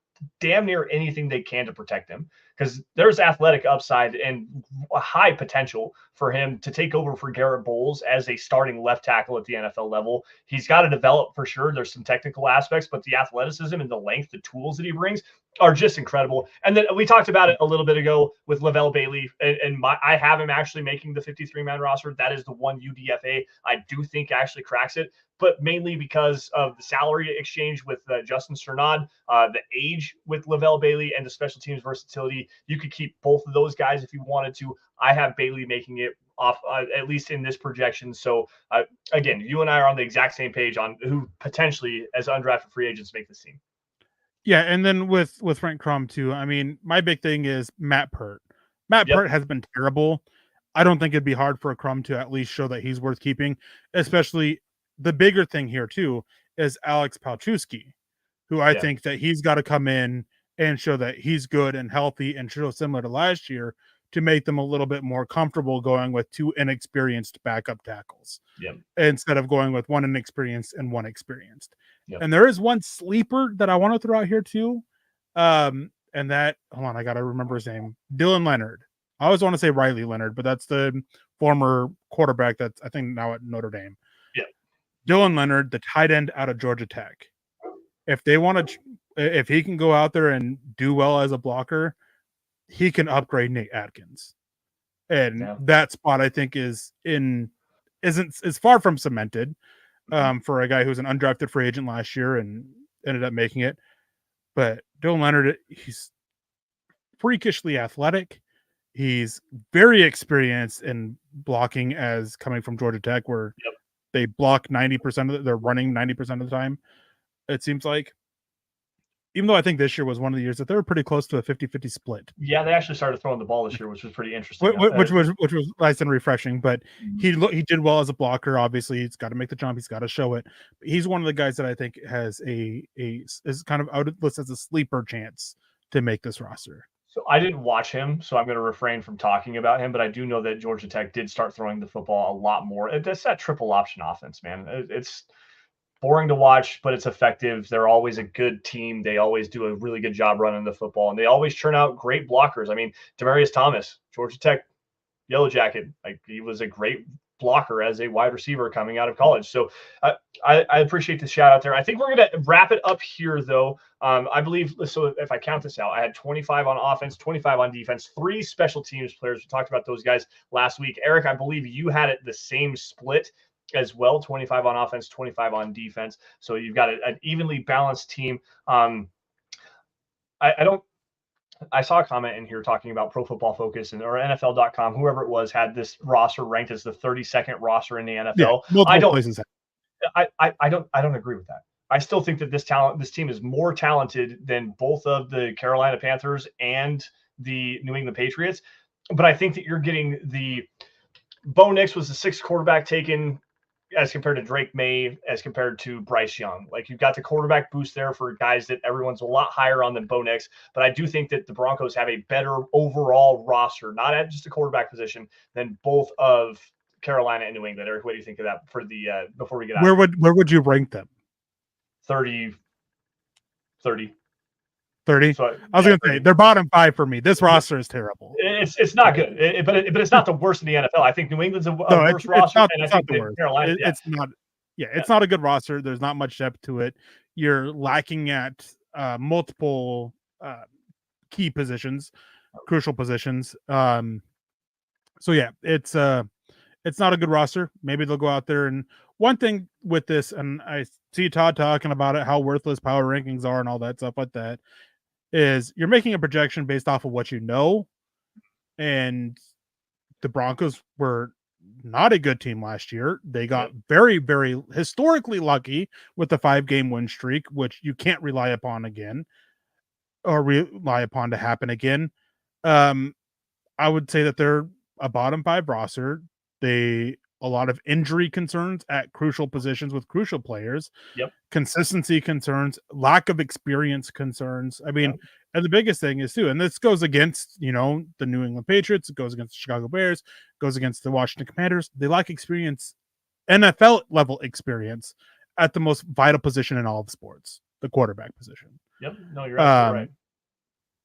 damn near anything they can to protect him because there's athletic upside and a high potential for him to take over for Garrett Bolles as a starting left tackle at the NFL level. He's got to develop for sure. There's some technical aspects, but the athleticism and the length, the tools that he brings are just incredible. And then we talked about it a little bit ago with Lavelle Bailey, and I have him actually making the 53-man roster. That is the one UDFA I do think actually cracks it, but mainly because of the salary exchange with Justin Strnad, the age with Lavelle Bailey, and the special teams versatility. You could keep both of those guys if you wanted to. I have Bailey making it off, at least in this projection. So, again, you and I are on the exact same page on who potentially, as undrafted free agents, make this team. Yeah, and then with Frank Crum too. I mean, my big thing is Matt Pert. Pert has been terrible. I don't think it'd be hard for a Crum to at least show that he's worth keeping. Especially the bigger thing here too is Alex Palczewski, who I think that he's got to come in and show that he's good and healthy and show similar to last year to make them a little bit more comfortable going with 2 inexperienced backup tackles instead of going with 1 inexperienced and 1 experienced. And there is one sleeper that I want to throw out here too. And that, hold on, I got to remember his name. Dylan Leonard. I always want to say Riley Leonard, but that's the former quarterback that's I think now at Notre Dame. Dylan Leonard, the tight end out of Georgia Tech. If they want to, if he can go out there and do well as a blocker, he can upgrade Nate Atkins. And that spot I think is far from cemented. For a guy who's an undrafted free agent last year and ended up making it. But Dylan Leonard, he's freakishly athletic. He's very experienced in blocking as coming from Georgia Tech, where they block 90% of it. They're running 90% of the time, it seems like. Even though I think this year was one of the years that they were pretty close to a 50-50 split. Yeah, they actually started throwing the ball this year, which was pretty interesting. Which was nice and refreshing. But he did well as a blocker. Obviously, he's got to make the jump. He's got to show it. But he's one of the guys that I think has is kind of out of list as a sleeper chance to make this roster. So I didn't watch him, so I'm going to refrain from talking about him. But I do know that Georgia Tech did start throwing the football a lot more. It's that triple option offense, man. It's boring to watch, but it's effective. They're always a good team. They always do a really good job running the football, and they always churn out great blockers. I mean, Demaryius Thomas, Georgia Tech Yellow Jacket, like he was a great blocker as a wide receiver coming out of college. So I appreciate the shout out there. I think we're going to wrap it up here, though. I believe, so if I count this out, I had 25 on offense, 25 on defense, 3 special teams players. We talked about those guys last week. Eric, I believe you had it the same split as well, 25 on offense, 25 on defense. So you've got an evenly balanced team. I saw a comment in here talking about Pro Football Focus or NFL.com, whoever it was, had this roster ranked as the 32nd roster in the NFL. Yeah, I don't agree with that. I still think that this team is more talented than both of the Carolina Panthers and the New England Patriots. But I think that you're getting Bo Nix was the 6th quarterback taken as compared to Drake May, as compared to Bryce Young. Like, you've got the quarterback boost there for guys that everyone's a lot higher on than Bo Nix. But I do think that the Broncos have a better overall roster, not at just the quarterback position, than both of Carolina and New England. Eric, what do you think of that for the before we get out? Where would you rank them? 30. 30. So, I was going to say they're bottom 5 for me. This roster is terrible. It's not good, but it's not the worst in the NFL. I think New England's a worse roster, and I think Carolina. It's not. Yeah, it's not a good roster. There's not much depth to it. You're lacking at multiple key positions, crucial positions. So yeah, it's not a good roster. Maybe they'll go out there. And one thing with this, and I see Todd talking about it, how worthless power rankings are and all that stuff like that, is you're making a projection based off of what you know. And the Broncos were not a good team last year. They got very, very historically lucky with the 5-game win streak, which you can't rely upon again or rely upon to happen again. I would say that they're a bottom 5 roster. A lot of injury concerns at crucial positions with crucial players, consistency concerns, lack of experience concerns. I mean, and the biggest thing is too, and this goes against, the New England Patriots, it goes against the Chicago Bears, goes against the Washington Commanders. They lack experience, NFL level experience at the most vital position in all of sports, the quarterback position. Yep. No, you're absolutely right.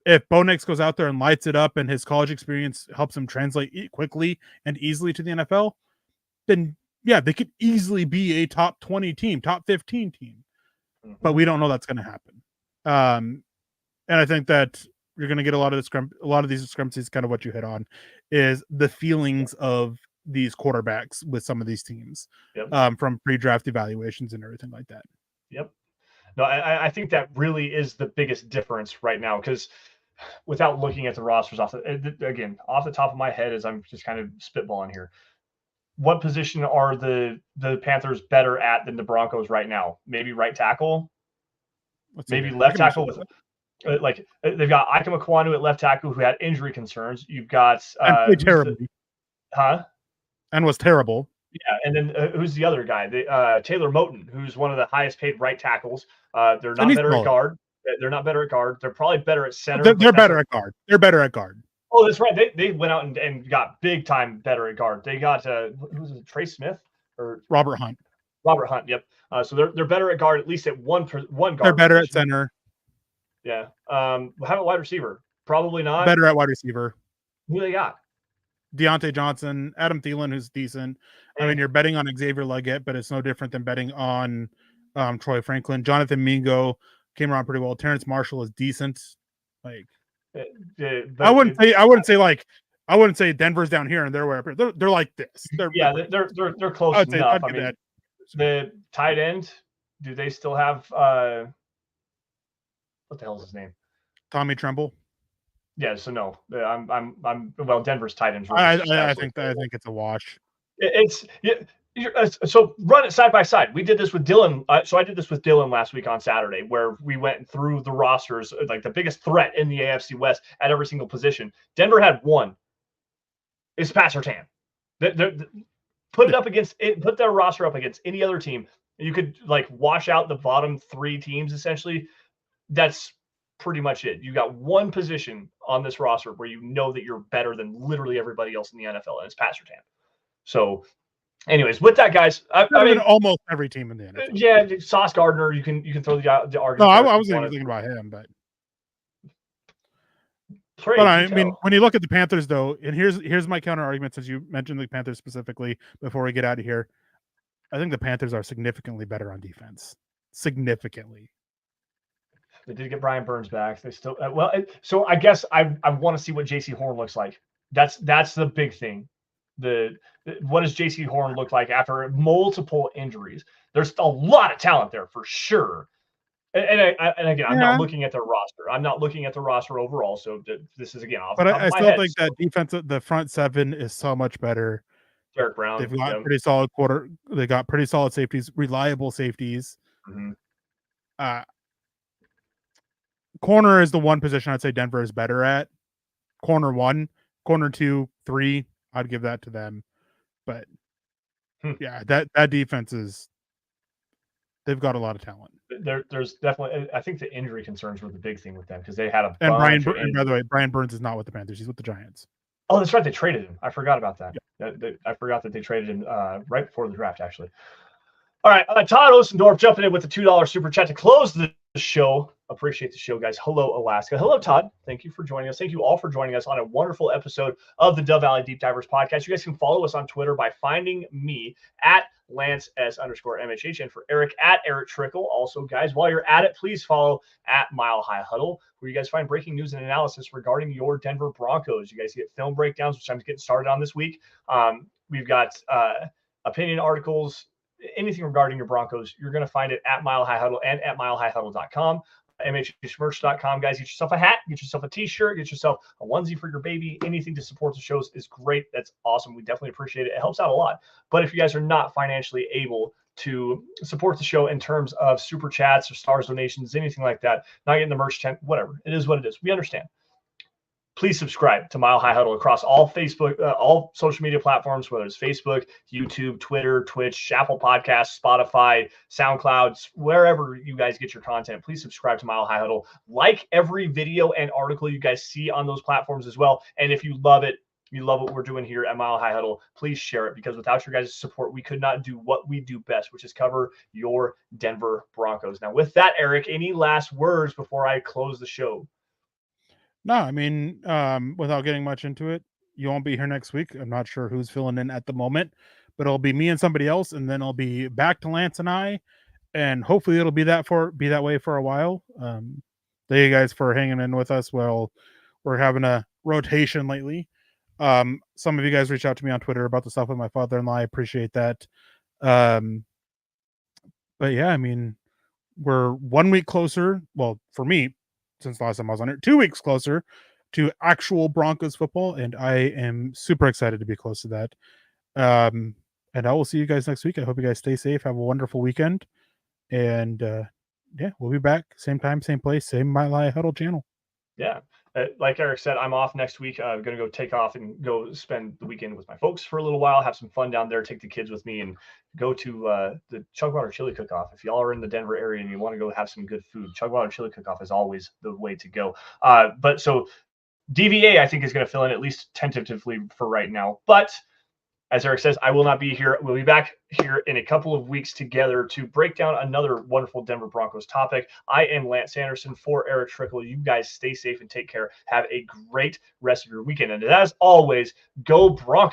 If Bo Nix goes out there and lights it up and his college experience helps him translate quickly and easily to the NFL, then yeah, they could easily be a top 20 team, top 15 team. But we don't know that's going to happen. And I think that you're going to get a lot of these discrepancies. Kind of what you hit on is the feelings of these quarterbacks with some of these teams from pre-draft evaluations and everything like that. Yep. No, I think that really is the biggest difference right now, because without looking at the rosters off the top of my head, as I'm just kind of spitballing here, what position are the Panthers better at than the Broncos right now? Maybe right tackle, maybe left tackle with like they've got Ike Mekwonu at left tackle who had injury concerns. You've got and terribly, and was terrible. Yeah, and then who's the other guy? Taylor Moton, who's one of the highest paid right tackles. They're not better at guard. They're not better at guard. They're probably better at center. They're better at guard. They're better at guard. Oh, that's right. They went out and got big time better at guard. They got who was it? Trey Smith or Robert Hunt. Robert Hunt. Yep. So they're better at guard, at least at one guard. They're better at center. Yeah. How about wide receiver? Probably not. Better at wide receiver. Who they got? Deontay Johnson, Adam Thielen, who's decent. I mean, you're betting on Xavier Leggett, but it's no different than betting on Troy Franklin. Jonathan Mingo came around pretty well. Terrence Marshall is decent. Like, I wouldn't say Denver's down here and they're wherever. They're like this. They're close enough. I mean, the tight end. Do they still have what the hell is his name? Tommy Tremble. Yeah, so no, I'm well. Denver's tight ends. I think it's a wash. So run it side by side. We did this with Dylan. So I did this with Dylan last week on Saturday, where we went through the rosters, like the biggest threat in the AFC West at every single position. Denver had one. It's Pat Surtain. Put their roster up against any other team. You could like wash out the bottom 3 teams essentially. That's pretty much it. You got one position on this roster where you know that you're better than literally everybody else in the NFL, and it's Pat Surtain. So, anyways, with that, guys, I mean, almost every team in the NFL. Yeah, Sauce Gardner, you can throw the argument. No, I wasn't even thinking about him, but I mean, when you look at the Panthers, though, and here's my counter argument, since you mentioned the Panthers specifically before we get out of here. I think the Panthers are significantly better on defense. Significantly. They did get Brian Burns back. They still so I guess I want to see what JC Horn looks like. That's the big thing. What does JC Horn look like after multiple injuries? There's a lot of talent there for sure. And again, I'm not looking at their roster. I'm not looking at the roster overall. So this is again off. But I still think that defensive, the front 7 is so much better. Derek Brown. They've got pretty solid They got pretty solid safeties, reliable safeties. Mm-hmm. Corner is the one position I'd say Denver is better at. Corner 1, corner 2, 3. I'd give that to them. But Yeah, that defense they've got a lot of talent. There's definitely, I think the injury concerns were the big thing with them because they had a And bunch of and by the way, Brian Burns is not with the Panthers; he's with the Giants. Oh, that's right. They traded him. I forgot about that. Yeah. I forgot that they traded him right before the draft, actually. All right. Todd Osendorf jumping in with the $2 super chat to close the show. Appreciate the show, guys. Hello, Alaska. Hello, Todd. Thank you for joining us. Thank you all for joining us on a wonderful episode of the Dove Valley Deep Divers podcast. You guys can follow us on Twitter by finding me at Lance_S_MHH and for Erick at Erick Trickel. Also, guys, while you're at it, please follow at Mile High Huddle, where you guys find breaking news and analysis regarding your Denver Broncos. You guys get film breakdowns, which I'm getting started on this week. We've got opinion articles, anything regarding your Broncos. You're going to find it at Mile High Huddle and at milehighhuddle.com. MHHmerch.com, guys. Get yourself a hat, get yourself a t-shirt, get yourself a onesie for your baby. Anything to support the shows is great. That's awesome. We definitely appreciate it. It helps out a lot. But if you guys are not financially able to support the show in terms of super chats or stars donations, anything like that, not getting the merch tent, whatever, it is what it is. We understand. Please subscribe to Mile High Huddle across all all social media platforms, whether it's Facebook, YouTube, Twitter, Twitch, Apple Podcasts, Spotify, SoundCloud, wherever you guys get your content. Please subscribe to Mile High Huddle. Like every video and article you guys see on those platforms as well. And if you love it, you love what we're doing here at Mile High Huddle, please share it, because without your guys' support, we could not do what we do best, which is cover your Denver Broncos. Now, with that, Erick, any last words before I close the show? No, I mean, without getting much into it, you won't be here next week. I'm not sure who's filling in at the moment, but it'll be me and somebody else, and then I'll be back to Lance and I, and hopefully it'll be that way for a while. Thank you guys for hanging in with us while we're having a rotation lately. Some of you guys reach out to me on Twitter about the stuff with my father-in-law. I appreciate that. But yeah, I mean, we're 1 week closer. Well, for me, since the last time I was on it, 2 weeks closer to actual Broncos football, and I am super excited to be close to that. And I will see you guys next week. I hope you guys stay safe, have a wonderful weekend, and yeah, we'll be back same time, same place, same Mile High Huddle channel. Yeah. Like Erick said, I'm off next week. I'm going to go take off and go spend the weekend with my folks for a little while, have some fun down there, take the kids with me, and go to the Chugwater Chili Cook-Off. If y'all are in the Denver area and you want to go have some good food, Chugwater Chili Cook-Off is always the way to go. But so DVA, I think, is going to fill in at least tentatively for right now. But as Erick says, I will not be here. We'll be back here in a couple of weeks together to break down another wonderful Denver Broncos topic. I am Lance Sanderson for Erick Trickel. You guys stay safe and take care. Have a great rest of your weekend. And as always, go Broncos.